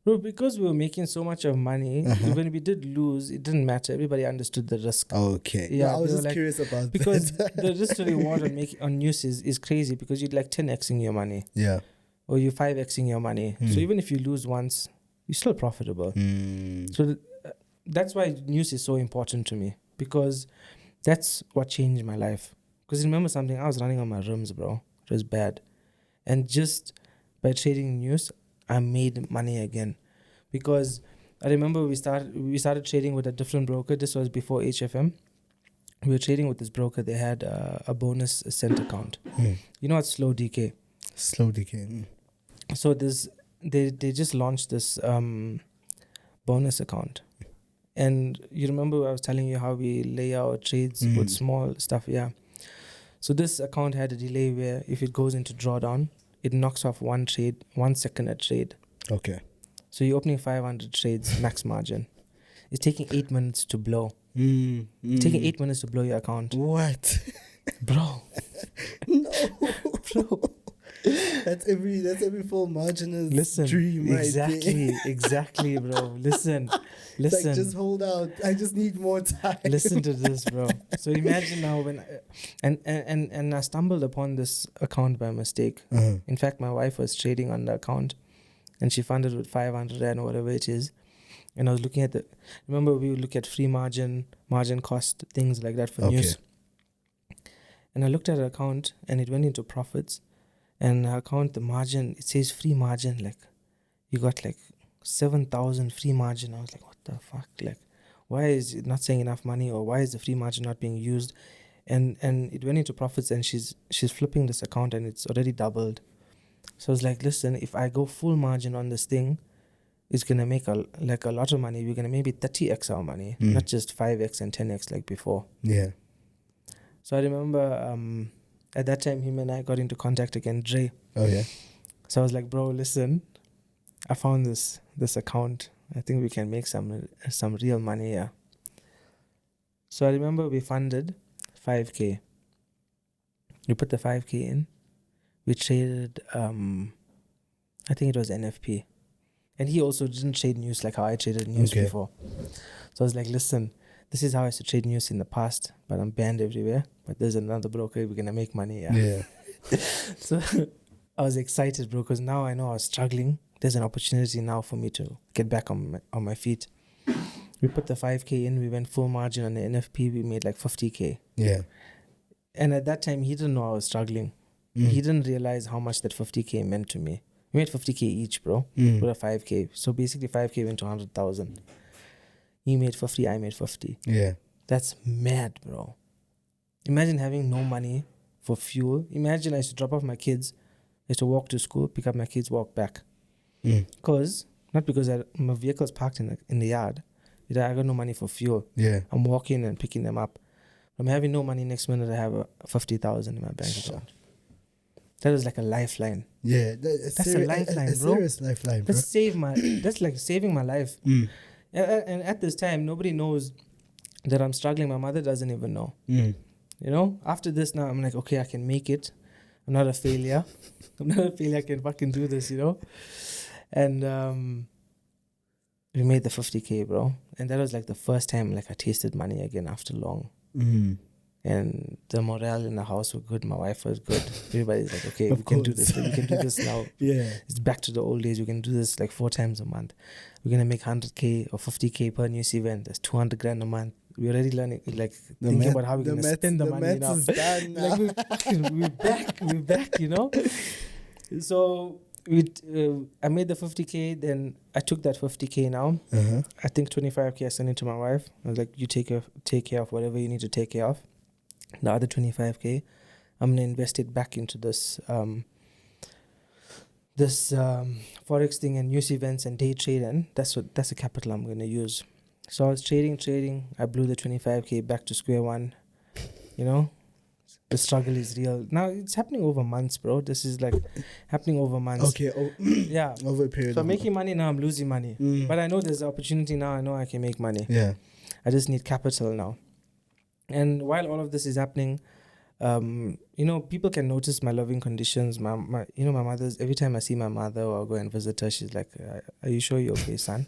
Bro, because we were making so much of money, when we did lose, it didn't matter. Everybody understood the risk. Okay. Yeah, I was just curious about because that. the risk to reward on news is crazy, because you'd like 10xing your money. Yeah. Or you're 5xing your money. So even if you lose once, you're still profitable. So that's why news is so important to me, because that's what changed my life. Because remember something, I was running on my rims, bro. It was bad. And just by trading news, I made money again. Because I remember we started trading with a different broker. This was before HFM. We were trading with this broker. They had a bonus cent account. You know what's slow DK? Slow DK. So they just launched this bonus account. And you remember I was telling you how we lay our trades with small stuff, yeah. So this account had a delay where if it goes into drawdown, it knocks off 1 second a trade. Okay. So you're opening 500 trades, max margin. It's taking 8 minutes to blow. Taking 8 minutes to blow your account. What? Bro. No. Bro. That's every full marginer's dream, right? Exactly, bro. Listen. Like, just hold out. I just need more time. Listen to this, bro. So imagine now when and I stumbled upon this account by mistake. In fact, my wife was trading on the account, and she funded with 500 rand or whatever it is. And I was looking at remember we would look at free margin cost, things like that for news. And I looked at her account, and it went into profits. And her account, the margin, it says free margin, like you got like 7,000 free margin. I was like, what the fuck? Like, why is it not saying enough money, or why is the free margin not being used? And it went into profits, and she's flipping this account, and it's already doubled. So I was like, listen, if I go full margin on this thing, it's gonna make a lot of money. We're gonna maybe 30x our money, not just 5x and 10x like before. Yeah. So I remember at that time, him and I got into contact again, Dre. Oh yeah. So I was like, bro, listen, I found this account. I think we can make some real money here. So I remember we funded 5K. We put the 5K in. We traded, I think it was NFP. And he also didn't trade news like how I traded news before. So I was like, listen, this is how I used to trade news in the past, but I'm banned everywhere. But there's another broker, we're going to make money. Yeah. So I was excited, bro, because now I know I was struggling. There's an opportunity now for me to get back on my feet. We put the 5K in, we went full margin on the NFP, we made like 50K. Yeah. And at that time, he didn't know I was struggling. He didn't realize how much that 50K meant to me. We made 50K each, bro, with a 5K. So basically 5K went to 100,000. He made 50, I made 50. Yeah. That's mad, bro. Imagine having no money for fuel. Imagine I used to drop off my kids. I used to walk to school, pick up my kids, walk back. Not because my vehicle's parked in the yard. I got no money for fuel. Yeah. I'm walking and picking them up. I'm having no money. Next minute I have 50,000 in my bank account. That was like a lifeline. Yeah, that's a lifeline, bro. Serious lifeline, bro. That's like saving my life. And at this time, nobody knows that I'm struggling. My mother doesn't even know. You know, after this now, I'm like, okay, I can make it. I'm not a failure. I can fucking do this, you know. And we made the 50K, bro. And that was like the first time like I tasted money again after long. And the morale in the house was good. My wife was good. Everybody's like, okay, we can do this. We can do this now. Yeah. It's back to the old days. We can do this like 4 times a month. We're going to make 100K or 50K per news event. That's 200 grand a month. We're already learning, like thinking about how we're going to spend the money now. Done now. Like we're back, you know? So I made the 50K, then I took that 50K now. I think 25K I sent it to my wife. I was like, you take care of whatever you need to take care of. The other 25K, I'm gonna invest it back into this Forex thing and news events and day trading. That's the capital I'm gonna use. So I was trading. I blew the 25K back to square one. You know, the struggle is real. Now it's happening over months, bro. This is like happening over months. Okay. Yeah. Over a period. So I'm making money now. I'm losing money, but I know there's an opportunity now. I know I can make money. Yeah. I just need capital now. And while all of this is happening, you know, people can notice my living conditions. My mother's, every time I see my mother or go and visit her, she's like, are you sure you're okay, son?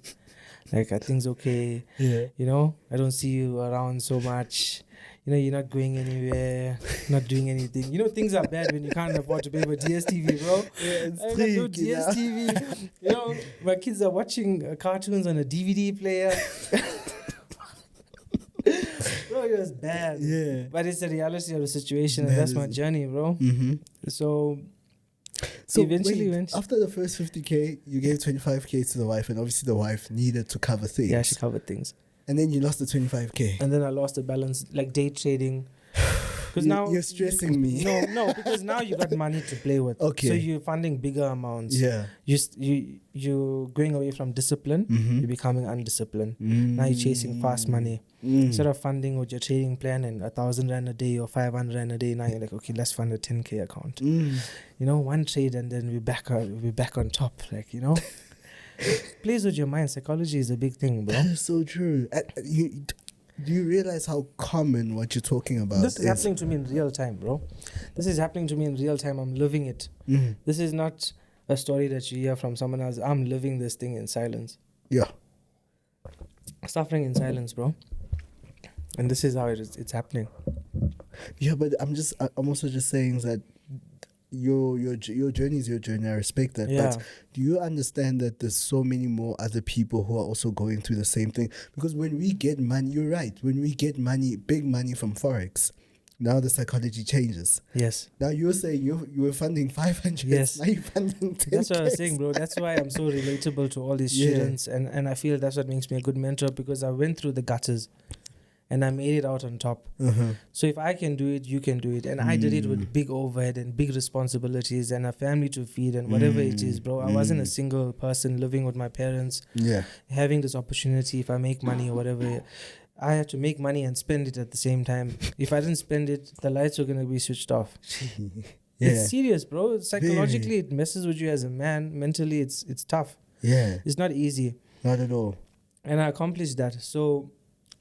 Like, are things okay? Yeah. You know, I don't see you around so much. You know, you're not going anywhere, not doing anything. You know, things are bad when you can't afford to pay for DSTV, bro. Yeah, it's I bleak, do DSTV. You know, my kids are watching cartoons on a DVD player. Bro, it was bad. Yeah. But it's the reality of the situation, and that's my journey, bro. So eventually went. After the first 50K, you gave 25K to the wife, and obviously the wife needed to cover things. Yeah, she covered things. And then you lost the 25K. And then I lost the balance, like day trading. Because now you're stressing me. No, because now you got money to play with. Okay. So you're funding bigger amounts. Yeah. You're going away from discipline. You're becoming undisciplined. Now you're chasing fast money. Instead of funding with your trading plan and 1,000 rand a day or 500 rand a day, now you're like, okay, let's fund a 10K account. You know, one trade and then we're back on top. Like, you know. Plays with your mind. Psychology is a big thing, bro. That is so true. Do you realize how common what you're talking about This is happening to me in real time, bro. This is happening to me in real time. I'm living it. This is not a story that you hear from someone else. I'm living this thing in silence. Yeah. Suffering in silence, bro. And this is how it's happening. Yeah, but I'm also just saying that your journey is your journey. I respect that. Yeah. But do you understand that there's so many more other people who are also going through the same thing? Because when we get money, you're right. When we get money, big money from Forex, now the psychology changes. Yes. Now you're saying you were funding 500. Yes. Now you're funding 10. That's what I was saying, bro. That's why I'm so relatable to all these students. And I feel that's what makes me a good mentor, because I went through the gutters. And I made it out on top. So if I can do it, you can do it. And I did it with big overhead and big responsibilities and a family to feed and whatever it is, bro. I wasn't a single person living with my parents. Yeah. Having this opportunity, if I make money or whatever, I had to make money and spend it at the same time. If I didn't spend it, the lights were going to be switched off. It's serious, bro. Psychologically, it messes with you as a man. Mentally, it's tough. Yeah. It's not easy. Not at all. And I accomplished that.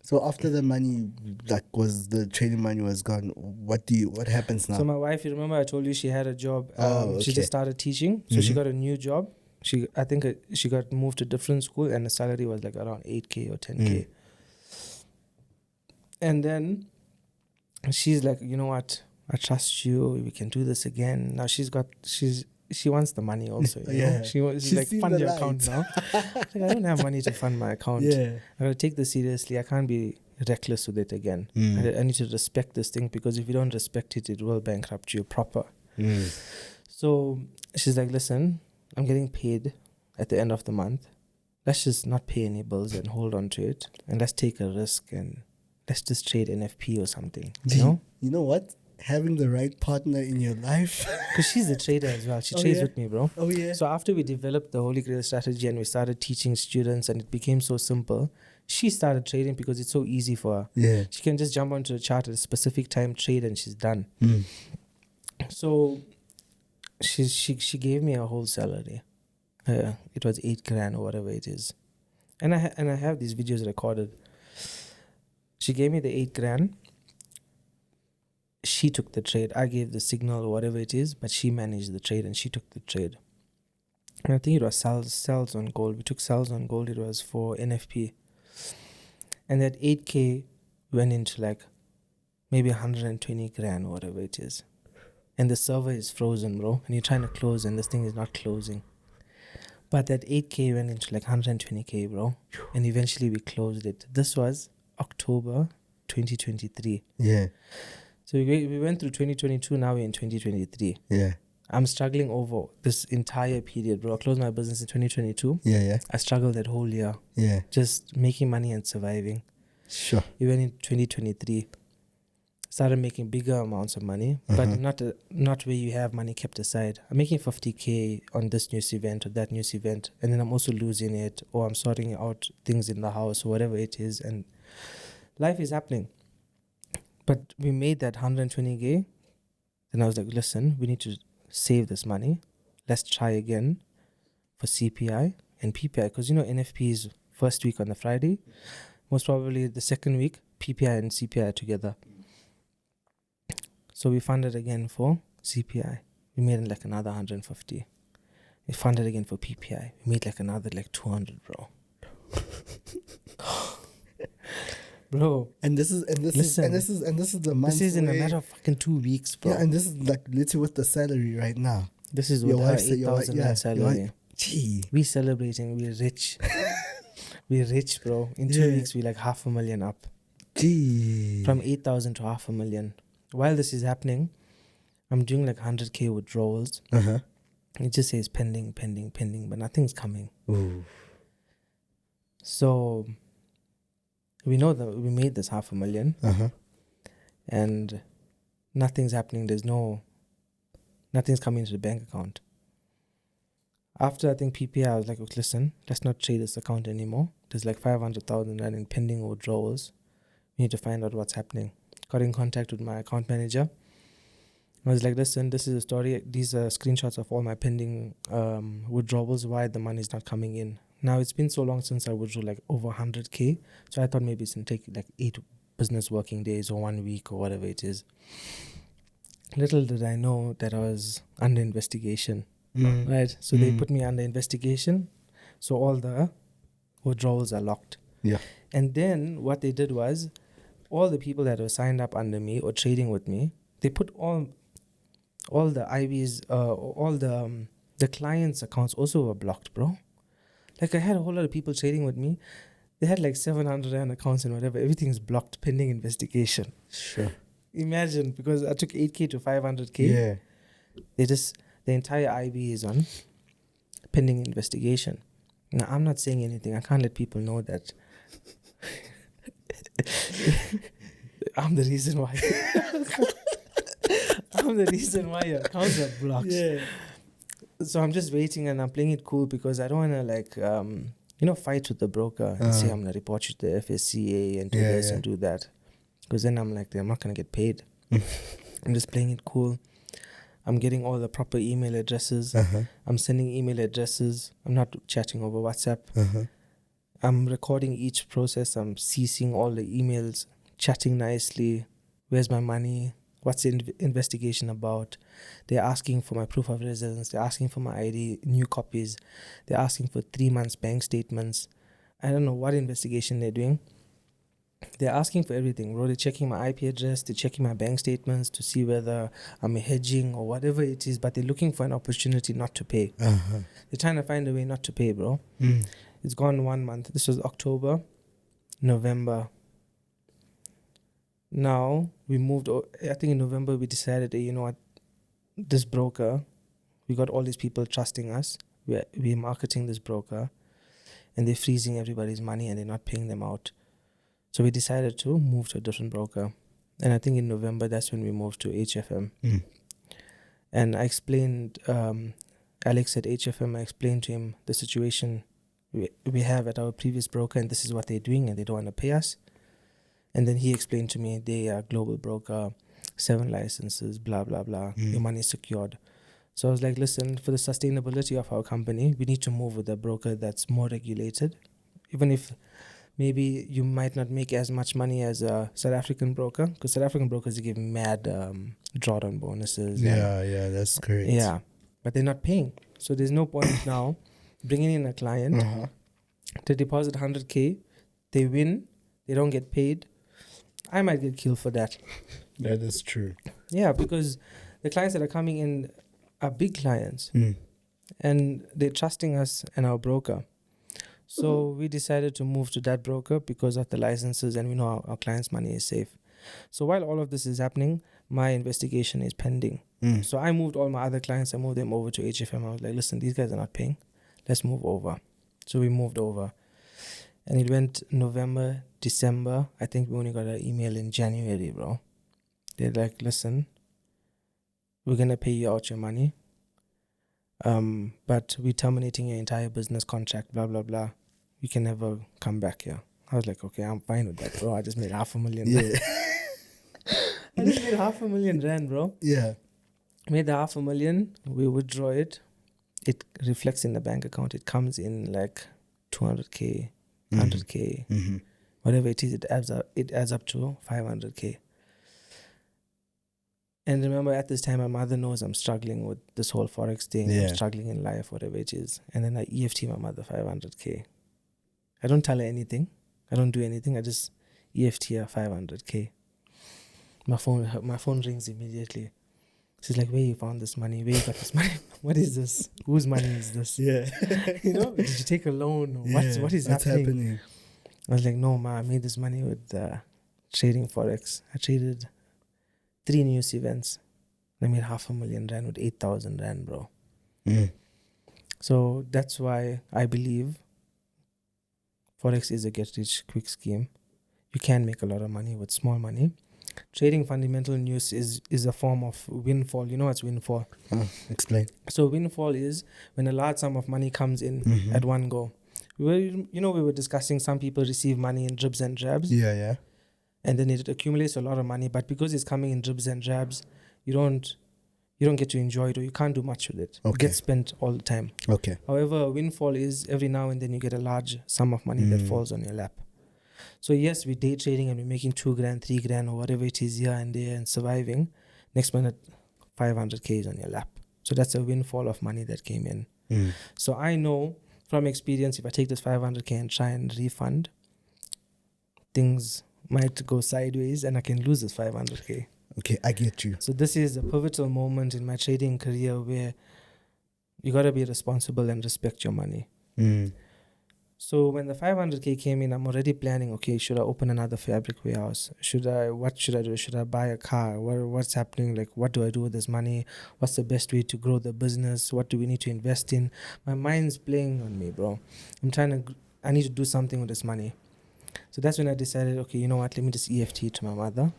So after the money, the training money was gone, what happens now? So my wife, you remember I told you she had a job. Okay. She just started teaching. So she got a new job. I think she got moved to a different school, and the salary was like around 8K or 10K. And then she's like, you know what? I trust you. We can do this again. Now she wants the money also. You know? She's like, fund your account now. Like, I don't have money to fund my account. I gotta take this seriously. I can't be reckless with it again. I need to respect this thing, because if you don't respect it, it will bankrupt you proper. So she's like, listen, I'm getting paid at the end of the month. Let's just not pay any bills and hold on to it, and let's take a risk and let's just trade NFP or something. You know what? Having the right partner in your life. Because she's a trader as well. She trades with me, bro. Oh, yeah. So after we developed the Holy Grail strategy and we started teaching students and it became so simple, she started trading because it's so easy for her. Yeah. She can just jump onto the chart at a specific time, trade, and she's done. So she gave me a whole salary. It was 8 grand or whatever it is. And I have these videos recorded. She gave me the 8 grand. She took the trade. I gave the signal or whatever it is, but she managed the trade and she took the trade. And I think it was sells on gold. We took sells on gold. It was for NFP. And that 8K went into like maybe 120 grand or whatever it is. And the server is frozen, bro. And you're trying to close and this thing is not closing. But that 8K went into like 120K, bro. And eventually we closed it. This was October 2023. Yeah. So we went through 2022, now we're in 2023. Yeah. I'm struggling over this entire period, bro. I closed my business in 2022. Yeah. I struggled that whole year. Yeah. Just making money and surviving. Sure. We went in 2023. Started making bigger amounts of money, but not where you have money kept aside. I'm making 50K on this news event or that news event, and then I'm also losing it, or I'm sorting out things in the house or whatever it is, and life is happening. But we made that 120K. Then I was like, listen, we need to save this money. Let's try again for CPI and PPI. Because, NFP is first week on the Friday. Most probably the second week, PPI and CPI are together. So we funded again for CPI. We made like another 150. We funded again for PPI. We made like another like 200, bro. Bro, this is the month. This is in a matter of fucking 2 weeks, bro. Yeah, and this is like literally with the salary right now. This is with her 8,000 salary. Gee, we celebrating. We're rich. We're rich, bro. In 2 weeks, we're like 500,000 up. Gee, from 8,000 to 500,000. While this is happening, I'm doing like 100K withdrawals. It just says pending, but nothing's coming. Ooh. So we know that we made this 500,000, and nothing's happening. Nothing's coming into the bank account. After I think PPI, I was like, okay, listen, let's not trade this account anymore. There's like 500,000 in pending withdrawals. We need to find out what's happening. Got in contact with my account manager. I was like, listen, this is a story. These are screenshots of all my pending withdrawals, why the money's not coming in. Now, it's been so long since I withdrew like over 100K. So I thought maybe it's going to take like 8 business working days or 1 week or whatever it is. Little did I know that I was under investigation. Right? So they put me under investigation. So all the withdrawals are locked. Yeah. And then what they did was, all the people that were signed up under me or trading with me, they put all the IBs, all the clients' accounts also were blocked, bro. Like, I had a whole lot of people trading with me. They had like 700 rand accounts and whatever. Everything's blocked pending investigation. Sure. Imagine, because I took 8K to 500K. Yeah. The entire IB is on pending investigation. Now, I'm not saying anything. I can't let people know that I'm the reason why. I'm the reason why your accounts are blocked. Yeah. So I'm just waiting and I'm playing it cool because I don't want to like, fight with the broker and say I'm going to report you to the FSCA and do this and do that. Because then I'm like, I'm not going to get paid. I'm just playing it cool. I'm getting all the proper email addresses. I'm sending email addresses. I'm not chatting over WhatsApp. I'm recording each process. I'm CCing all the emails, chatting nicely. Where's my money? What's the investigation about? They're asking for my proof of residence. They're asking for my ID, new copies. They're asking for 3 months bank statements. I don't know what investigation they're doing. They're asking for everything, bro. They're checking my IP address. They're checking my bank statements to see whether I'm hedging or whatever it is. But they're looking for an opportunity not to pay. Uh-huh. They're trying to find a way not to pay, bro. Mm. It's gone 1 month. This was October, November. Now we moved. I think in November we decided, you know what, this broker, we got all these people trusting us. We're marketing this broker, and they're freezing everybody's money and they're not paying them out. So we decided to move to a different broker. And I think in November that's when we moved to HFM. Mm. And I explained, Alex at HFM, I explained to him the situation we have at our previous broker, and this is what they're doing, and they don't want to pay us. And then he explained to me, they are global broker, 7 licenses, blah, blah, blah. Your money is secured. So I was like, listen, for the sustainability of our company, we need to move with a broker that's more regulated. Even if maybe you might not make as much money as a South African broker, because South African brokers, they give mad drawdown bonuses. Yeah, that's correct. Yeah, but they're not paying. So there's no point now bringing in a client to deposit 100K. They win, they don't get paid. I might get killed for that. That is true. Yeah, because the clients that are coming in are big clients, and they're trusting us and our broker. So we decided to move to that broker because of the licenses, and we know our clients' money is safe. So while all of this is happening, my investigation is pending. So I moved all my other clients, I moved them over to HFM. I was like, listen, these guys are not paying. Let's move over. So we moved over. And it went November, December. I think we only got an email in January, bro. They're like, listen, we're going to pay you out your money. But we're terminating your entire business contract, blah, blah, blah. You can never come back here. I was like, okay, I'm fine with that, bro. I just made 500,000. Yeah. I just made 500,000 rand, bro. Yeah. Made the 500,000. We withdraw it. It reflects in the bank account. It comes in like 200K, 100K, whatever it is. It adds up to 500K. And remember, at this time, my mother knows I'm struggling with this whole Forex thing. Yeah. I'm struggling in life, whatever it is. And then I EFT my mother 500K. I don't tell her anything. I don't do anything. I just EFT her 500K. My phone rings immediately. She's like, where you found this money? Where you got this money? What is this? Whose money is this? Yeah. You know, did you take a loan? Or what is what's happening? I was like, no, ma, I made this money with trading Forex. I traded 3 news events. I made 500,000 rand with 8,000 rand, bro. So that's why I believe Forex is a get-rich-quick scheme. You can make a lot of money with small money. Trading fundamental news is a form of windfall. You know what's windfall? Explain. So windfall is when a large sum of money comes in at one go. We were discussing some people receive money in dribs and drabs. Yeah. And then it accumulates a lot of money. But because it's coming in dribs and drabs, you don't get to enjoy it, or you can't do much with it. Okay. It gets spent all the time. Okay. However, windfall is every now and then you get a large sum of money that falls on your lap. So yes, we're day trading and we're making 2 grand, 3 grand, or whatever it is here and there and surviving. Next minute, 500K is on your lap. So that's a windfall of money that came in. So I know from experience, if I take this 500K and try and refund, things might go sideways and I can lose this 500K. Okay, I get you. So this is a pivotal moment in my trading career where you got to be responsible and respect your money. So when the 500K came in, I'm already planning, okay, should I open another fabric warehouse? What should I do? Should I buy a car? What's happening? Like, what do I do with this money? What's the best way to grow the business? What do we need to invest in? My mind's playing on me, bro. I need to do something with this money. So that's when I decided, okay, you know what? Let me just EFT it to my mother.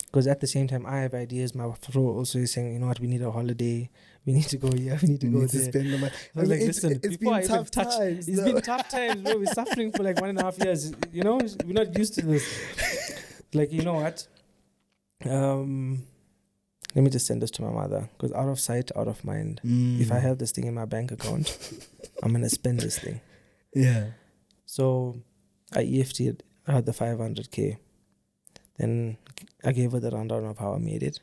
Because at the same time, I have ideas. My bro also is saying, you know what? We need a holiday. We need to go here. We need to go there. Spend the money. I was like, listen, it's been tough times. It's been tough times, bro. We're suffering for like 1.5 years. You know, we're not used to this. Like, you know what? Let me just send this to my mother. Because out of sight, out of mind. If I have this thing in my bank account, I'm going to spend this thing. Yeah. So I EFT'd the 500K. Then I gave her the rundown of how I made it.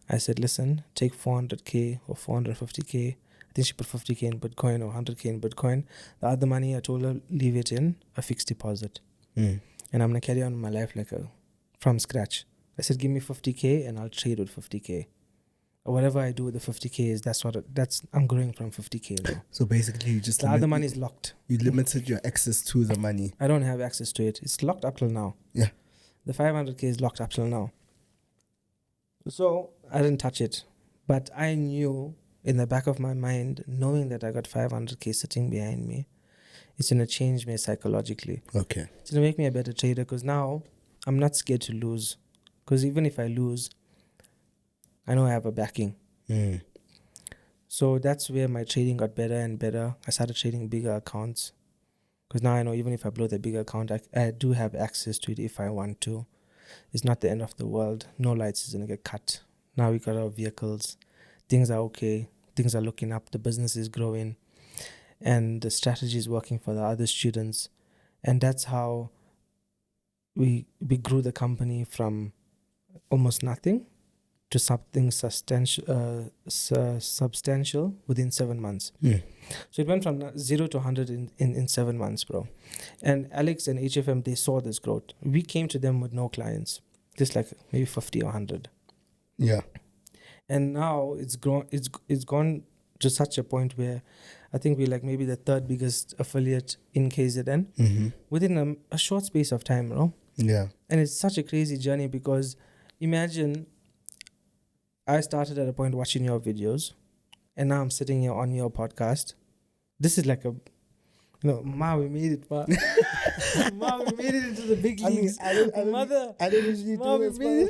I said, listen, take 400K or 450K. I think she put 50K in Bitcoin or 100K in Bitcoin. The other money, I told her, leave it in a fixed deposit. And I'm going to carry on my life from scratch. I said, give me 50K and I'll trade with 50K. Or whatever I do with the 50K is I'm growing from 50K now. So basically, you just the other money is locked. You limited your access to the money. I don't have access to it. It's locked up till now. Yeah. The 500K is locked up till now. So I didn't touch it. But I knew in the back of my mind, knowing that I got 500K sitting behind me, it's going to change me psychologically. Okay. It's going to make me a better trader because now I'm not scared to lose. Because even if I lose, I know I have a backing. So that's where my trading got better and better. I started trading bigger accounts. Because now I know even if I blow the big account, I do have access to it if I want to. It's not the end of the world. No lights is going to get cut. Now we got our vehicles. Things are okay. Things are looking up. The business is growing. And the strategy is working for the other students. And that's how we grew the company from almost nothing to something substantial within 7 months. So it went from 0 to 100 in 7 months, bro. And Alex and HFM, they saw this growth. We came to them with no clients, just like maybe 50 or 100. Yeah. And now it's gone to such a point where I think we're like maybe the third biggest affiliate in KZN within a short space of time, bro. Yeah. And it's such a crazy journey because imagine I started at a point watching your videos and now I'm sitting here on your podcast. This is like Ma, we made it, Ma. Ma, we made it into the big leagues. I don't usually Ma, do we this, made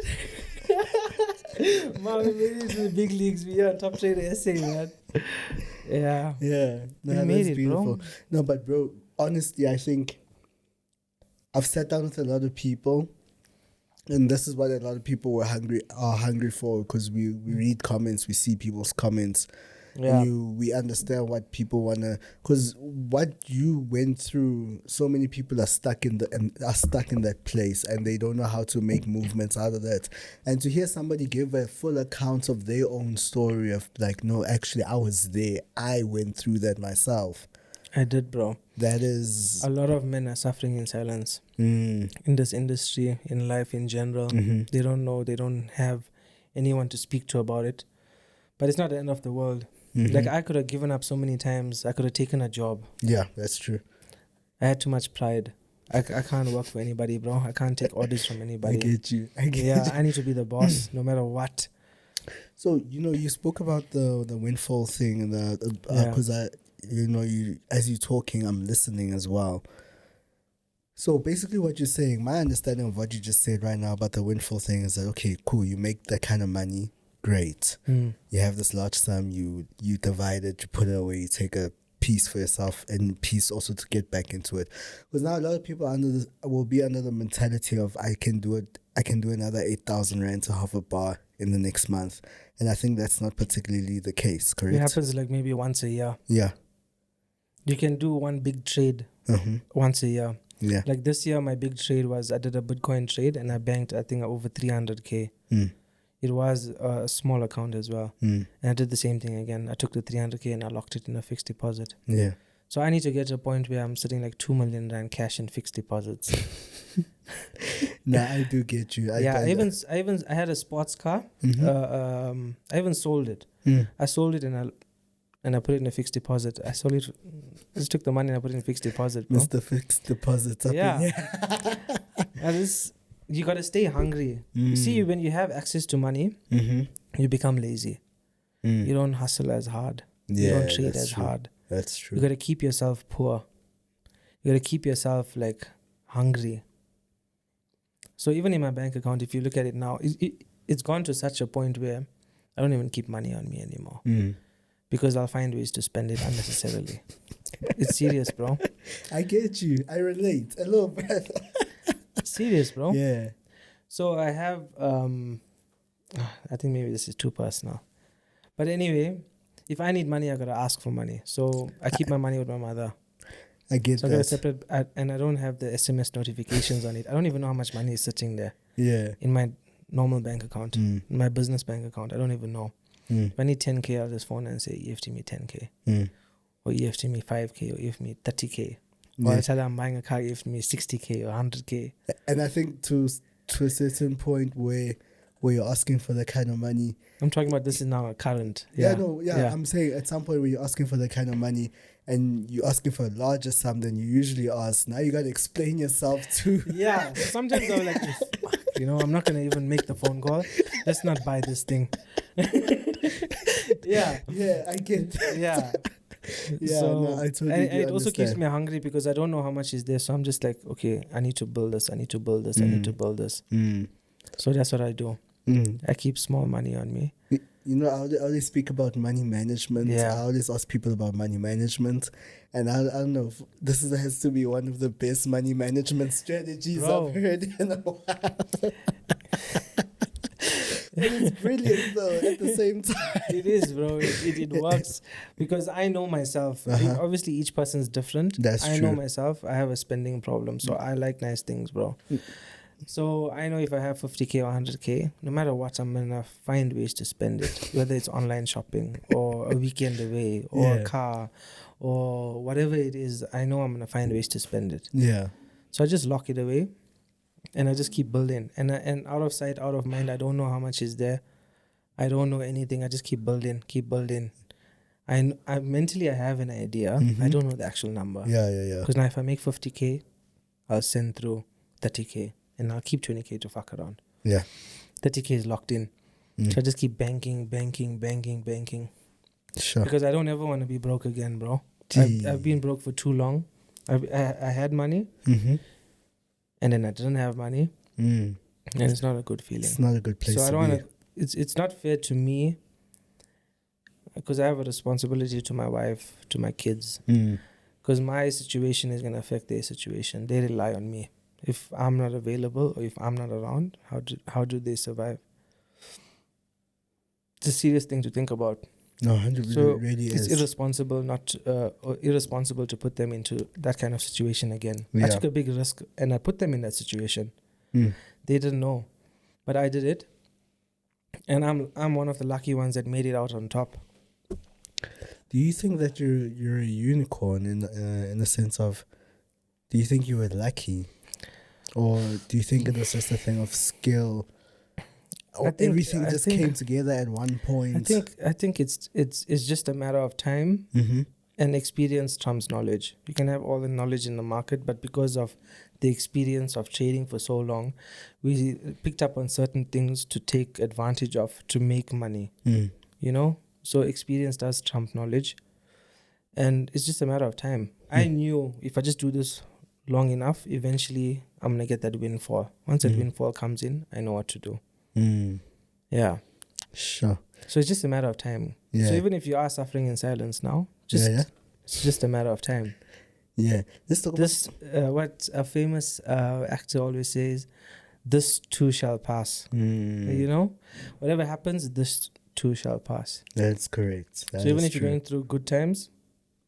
it. Ma, we made it into the big leagues. We are top trader SA, man. Yeah. Yeah. No, we made that's it, beautiful. bro. No, but bro, honestly, I think I've sat down with a lot of people, and this is what a lot of people are hungry for, because we read comments, we see people's comments. Yeah. We understand what people wanna, because what you went through, so many people are stuck in that place and they don't know how to make movements out of that. And to hear somebody give a full account of their own story of like, no, actually I was there, I went through that myself. I did, bro. That is a lot of men are suffering in silence in this industry, in life in general. They don't know, they don't have anyone to speak to about it. But it's not the end of the world. Like I could have given up so many times. I could have taken a job. Yeah, that's true. I had too much pride. I can't work for anybody, bro. I can't take orders from anybody. I get you. I need to be the boss no matter what. So, you spoke about the Windfall thing, and because as you're talking, I'm listening as well. So basically what you're saying, my understanding of what you just said right now about the Windfall thing is that, okay, cool, you make that kind of money, great. You have this large sum, you divide it, you put it away, you take a piece for yourself and piece also to get back into it. Because now a lot of people will be under the mentality of I can do another 8,000 rand to half a bar in the next month. And I think that's not particularly the case, correct? It happens like maybe once a year. Yeah. You can do one big trade once a year. Yeah. Like this year, my big trade was I did a Bitcoin trade and I banked, I think, over 300K. It was a small account as well. And I did the same thing again. I took the 300K and I locked it in a fixed deposit. Yeah. So I need to get to a point where I'm sitting like 2 million rand cash in fixed deposits. Nah, I do get you. I had a sports car. I even sold it. I sold it and I put it in a fixed deposit. I just took the money and I put it in fixed deposit, bro. Mr. Fixed Deposit. And you got to stay hungry. You see, when you have access to money, you become lazy. You don't hustle as hard. You don't trade as hard. That's true. You got to keep yourself poor. You got to keep yourself like hungry. So even in my bank account, if you look at it now, it's gone to such a point where I don't even keep money on me anymore. Because I'll find ways to spend it unnecessarily. It's serious, bro. I get you. I relate a little bit. Serious, bro. Yeah. So I have, I think maybe this is too personal. But anyway, if I need money, I got to ask for money. So I keep my money with my mother. I get So I got a that. separate, and I don't have the SMS notifications on it. I don't even know how much money is sitting there Yeah. in my normal bank account, in my business bank account. I don't even know. If I need 10K, I'll just phone and say, EFT me 10K. Or EFT me 5K, or EFT me 30K. Or I tell her I'm buying a car, EFT me 60K or 100K. And I think to a certain point where you're asking for that kind of money. I'm talking about this is now a current. I'm saying at some point where you're asking for that kind of money and you're asking for a larger sum than you usually ask. Now you got to explain yourself too. Yeah. Sometimes I'm like, fuck, I'm not going to even make the phone call. Let's not buy this thing. Yeah. Yeah, I get that. Yeah. Yeah, so, no, I totally and it also keeps understand. me hungry because I don't know how much is there. So I'm just like, okay, I need to build this. I need to build this. I need to build this. So that's what I do. I keep small money on me. I always speak about money management. Yeah. I always ask people about money management. And I don't know, this has to be one of the best money management strategies I've heard in a while. It's brilliant though at the same time. It is, bro. It works because I know myself. Obviously, each person's different. I know myself. I have a spending problem. So I like nice things, bro. So I know if I have 50K or 100K, no matter what, I'm going to find ways to spend it. Whether it's online shopping or a weekend away or a car or whatever it is, I know I'm going to find ways to spend it. Yeah. So I just lock it away. And I just keep building. And out of sight, out of mind, I don't know how much is there. I don't know anything. I just keep building. I mentally, I have an idea. I don't know the actual number. Yeah. Because now if I make 50K, I'll send through 30K. And I'll keep 20K to fuck around. Yeah. 30K is locked in. So I just keep banking. Sure. Because I don't ever want to be broke again, bro. I've been broke for too long. I had money. And then I didn't have money, and it's not a good feeling. It's not a good place. So I don't want to. It's not fair to me because I have a responsibility to my wife, to my kids. Because my situation is gonna affect their situation. They rely on me. If I'm not available or if I'm not around, how do they survive? It's a serious thing to think about. No, 100% so really it's is. irresponsible to put them into that kind of situation again. Yeah. I took a big risk and I put them in that situation. They didn't know, but I did it, and I'm one of the lucky ones that made it out on top. Do you think that you're a unicorn in the sense of? Do you think you were lucky, or do you think it was just a thing of skill? Or everything just came together at one point. I think it's just a matter of time, and experience trumps knowledge. You can have all the knowledge in the market, but because of the experience of trading for so long, we picked up on certain things to take advantage of to make money. So experience does trump knowledge, and it's just a matter of time. I knew if I just do this long enough, eventually I'm gonna get that windfall. Once that windfall comes in, I know what to do. Yeah. Sure. So it's just a matter of time. Yeah. So even if you are suffering in silence now, it's just a matter of time. Yeah. Let's talk about what a famous actor always says, this too shall pass. Whatever happens, this too shall pass. That's correct. So even if you're going through good times,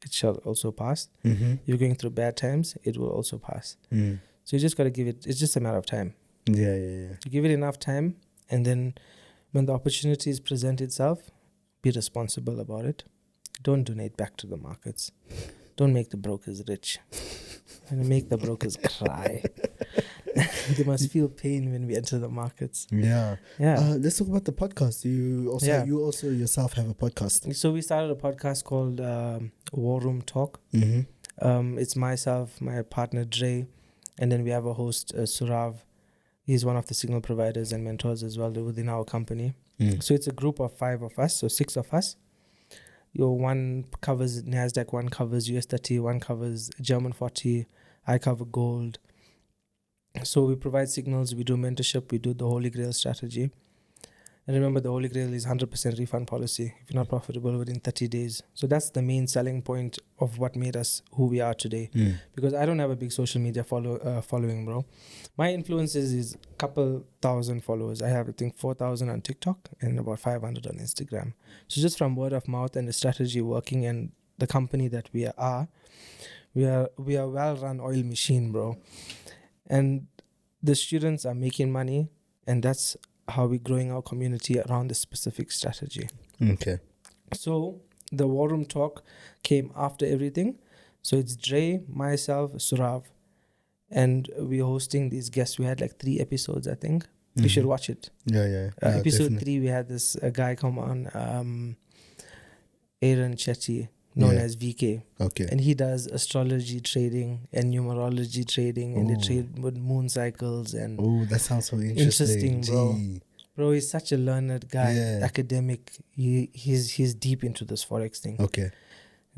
it shall also pass. If you're going through bad times, it will also pass. So you just got to give it, it's just a matter of time. Yeah. You give it enough time, and then when the opportunities present itself, be responsible about it. Don't donate back to the markets. Don't make the brokers rich. And make the brokers cry. They must feel pain when we enter the markets. Yeah. Let's talk about the podcast. You also yourself have a podcast. So we started a podcast called War Room Talk. It's myself, my partner Dre, and then we have a host, Surav. He's one of the signal providers and mentors as well within our company. So it's a group of 5 of us, so 6 of us. One covers NASDAQ, one covers US30, one covers German 40, I cover gold. So we provide signals, we do mentorship, we do the Holy Grail strategy. And remember, the Holy Grail is 100% refund policy if you're not profitable within 30 days. So that's the main selling point of what made us who we are today. Because I don't have a big social media following, bro. My influence is a couple thousand followers. I have, I think, 4,000 on TikTok and about 500 on Instagram. So just from word of mouth and the strategy working and the company that we are, We are well-run oil machine, bro. And the students are making money, and that's how we're growing our community around this specific strategy. Okay. So the War Room Talk came after everything. So it's Dre, myself, Surav, and we're hosting these guests. We had like 3 episodes, I think. You should watch it. Yeah. Episode definitely. 3, we had this guy come on, Aaron Chetty, known as VK. Okay. And he does astrology trading and numerology trading, and they trade with moon cycles. And Oh, that sounds so interesting. bro. Gee. Bro, he's such a learned guy, Yeah. academic. He's deep into this Forex thing. Okay.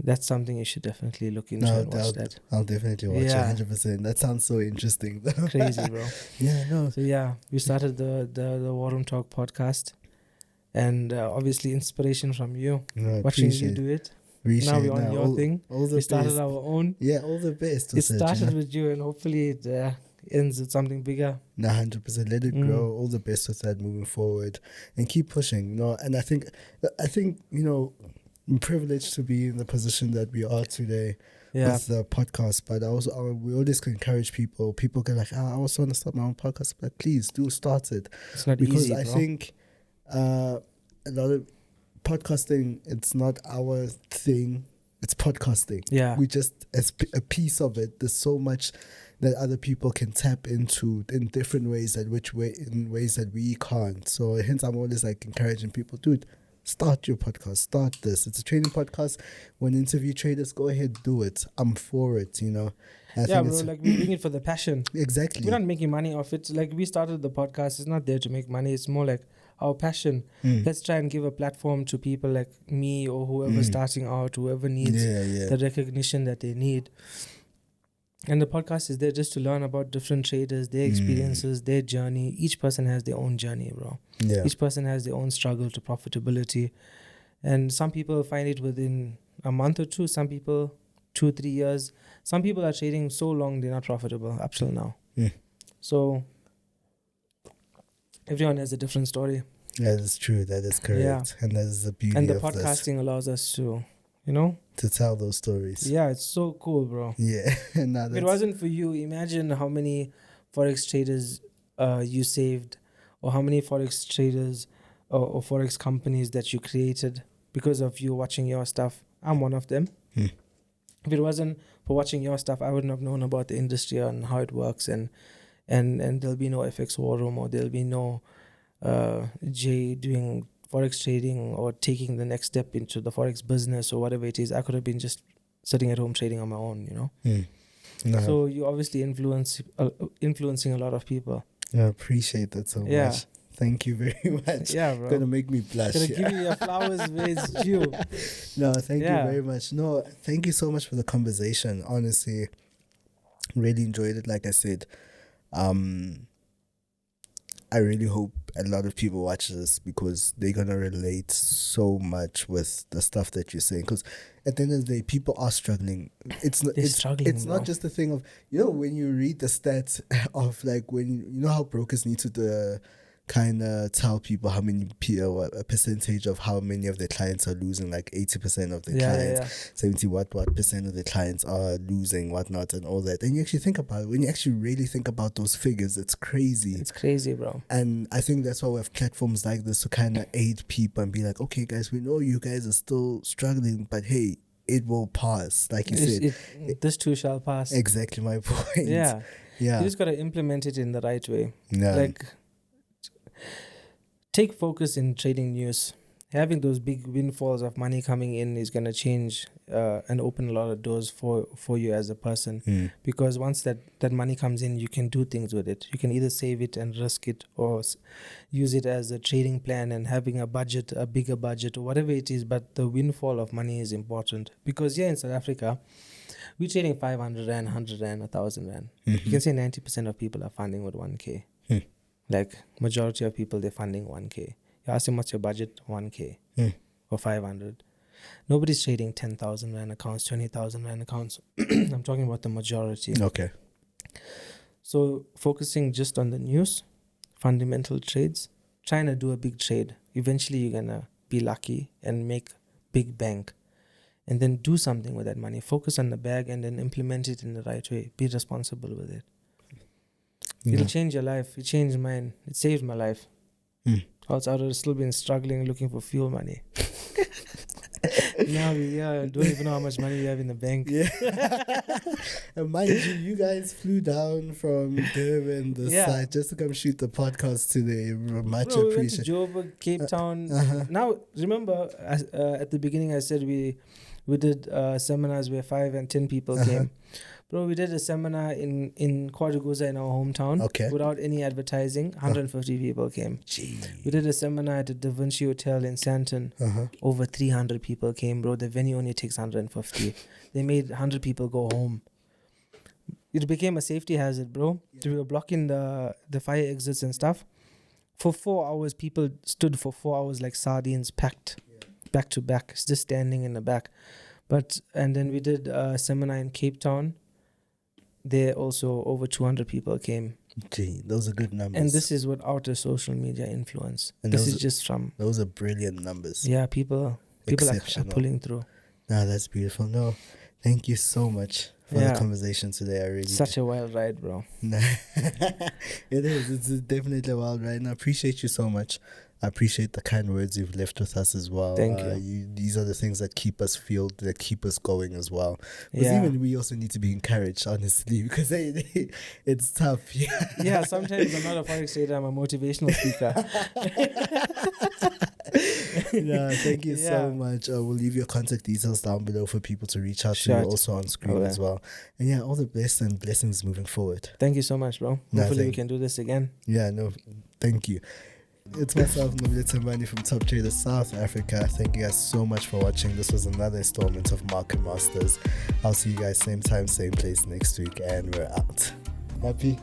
That's something you should definitely look into and watch that. I'll definitely watch Yeah. it 100%. That sounds so interesting. Crazy, bro. Yeah, no. So yeah, we started the War Room Talk podcast, and obviously inspiration from you, No, watching you appreciate- do it. appreciate Now we're on that. your All- thing. all the We started best. our own. Yeah, all the best. It started with you, and hopefully it ends with something bigger. 100%. Let it grow. All the best with that moving forward, and keep pushing. You know, and I think you know, I'm privileged to be in the position that we are today with the podcast. But we always encourage people. People go like, I also want to start my own podcast. But please do start it. It's not Because easy, I bro. think a lot of podcasting, it's not our thing. It's podcasting. Yeah. We just, as a piece of it, there's so much that other people can tap into in different ways, in ways that we can't. So hence I'm always like encouraging people, dude, start your podcast, start this. It's a trading podcast. When interview traders, go ahead, do it. I'm for it, you know. I Yeah, think bro, like we're doing it for the passion. exactly. We're not making money off it. Like we started the podcast, it's not there to make money. It's more like our passion. Let's try and give a platform to people like me or whoever starting out, whoever needs the recognition that they need. And the podcast is there just to learn about different traders, their experiences, their journey. Each person has their own journey, bro. Yeah. Each person has their own struggle to profitability. And some people find it within a month or two. Some people 2-3 years. Some people are trading so long they're not profitable up till now. So everyone has a different story. That is true. That is correct. Yeah. And that is the beauty And the of this, podcasting allows us to, you know? to tell those stories. Yeah, it's so cool, bro. Yeah. No, If it wasn't for you, imagine how many Forex traders you saved, or how many Forex traders or Forex companies that you created because of you watching your stuff. I'm one of them. If it wasn't for watching your stuff, I wouldn't have known about the industry and how it works, and there'll be no FX War Room, or there'll be no Jay doing Forex trading or taking the next step into the Forex business or whatever it is. I could have been just sitting at home trading on my own, you know. No. So you obviously influencing a lot of people. I appreciate that so much. Thank you very much. Yeah, bro. Gonna make me blush. Gonna give you your flowers where it's due. No, thank you Yeah. very much. No, thank you so much for the conversation. Honestly, really enjoyed it. Like I said, I really hope a lot of people watch this because they're gonna relate so much with the stuff that you're saying. Because at the end of the day, people are struggling. It's not. They're It's struggling, It's bro. not just a thing of, you know, when you read the stats of like when you know how brokers need to kind of tell people how many a percentage of how many of their clients are losing, like 80% of their clients, 70 what percent of their clients are losing, whatnot, and all that. And you actually think about it, when you actually really think about those figures, it's crazy. It's crazy, bro. And I think that's why we have platforms like this to kind of aid people and be like, okay, guys, we know you guys are still struggling, but hey, it will pass. Like you said, This too shall pass. exactly my point. Yeah. Yeah. You just gotta implement it in the right way. Yeah. Like, take focus in trading news. Having those big windfalls of money coming in is gonna change and open a lot of doors for you as a person. Because once that money comes in, you can do things with it. You can either save it and risk it, or use it as a trading plan and having a budget, a bigger budget, or whatever it is. But the windfall of money is important, because here in South Africa, we're trading 500 Rand, 100 Rand, 1,000 Rand. You can say 90% of people are funding with 1K. Like, majority of people, they're funding 1K. You ask them what's your budget, 1K or 500. Nobody's trading 10,000 Rand accounts, 20,000 Rand accounts. I'm talking about the majority. Okay. So focusing just on the news, fundamental trades, trying to do a big trade. Eventually you're going to be lucky and make big bank. and then do something with that money. Focus on the bag and then implement it in the right way. Be responsible with it. It'll change your life. It changed mine. It saved my life. Else I would have still been struggling looking for fuel money. Now we don't even know how much money we have in the bank. Yeah. And mind you, you guys flew down from Durban, the site, just to come shoot the podcast today. Much Bro, appreciated. We went to Joburg, Cape Town. Now, remember, at the beginning I said we did seminars where 5 and 10 people came. Bro, we did a seminar in Kwaduguza in our hometown. Okay. Without any advertising. 150 people came. Gee. We did a seminar at the Da Vinci Hotel in Santon. Over 300 people came, bro. The venue only takes 150. They made 100 people go home. It became a safety hazard, bro. We were blocking the fire exits and stuff. For 4 hours, people stood for 4 hours like sardines, packed back to back, just standing in the back. And then we did a seminar in Cape Town. There also over 200 people came. Gee, those are good numbers. And this is without the social media influence. And this is just from... Those are brilliant numbers. Yeah, people are pulling through. No, that's beautiful. No, thank you so much for the conversation today. I really Such a wild ride, bro. It is. It's definitely a wild ride. And I appreciate you so much. I appreciate the kind words you've left with us as well. Thank you. These are the things that keep us fueled, that keep us going as well. Because even we also need to be encouraged, honestly, because it's tough. Yeah, sometimes I'm not a Forex trader, I'm a motivational speaker. Thank you so much. We'll leave your contact details down below for people to reach out to you, also on screen as well. And all the best and blessings moving forward. Thank you so much, bro. Hopefully we can do this again. Thank you. It's myself, Nqobile Tembane from Top Traders South Africa. Thank you guys so much for watching. This was another installment of Market Masters. I'll see you guys same time, same place next week, and we're out. Happy?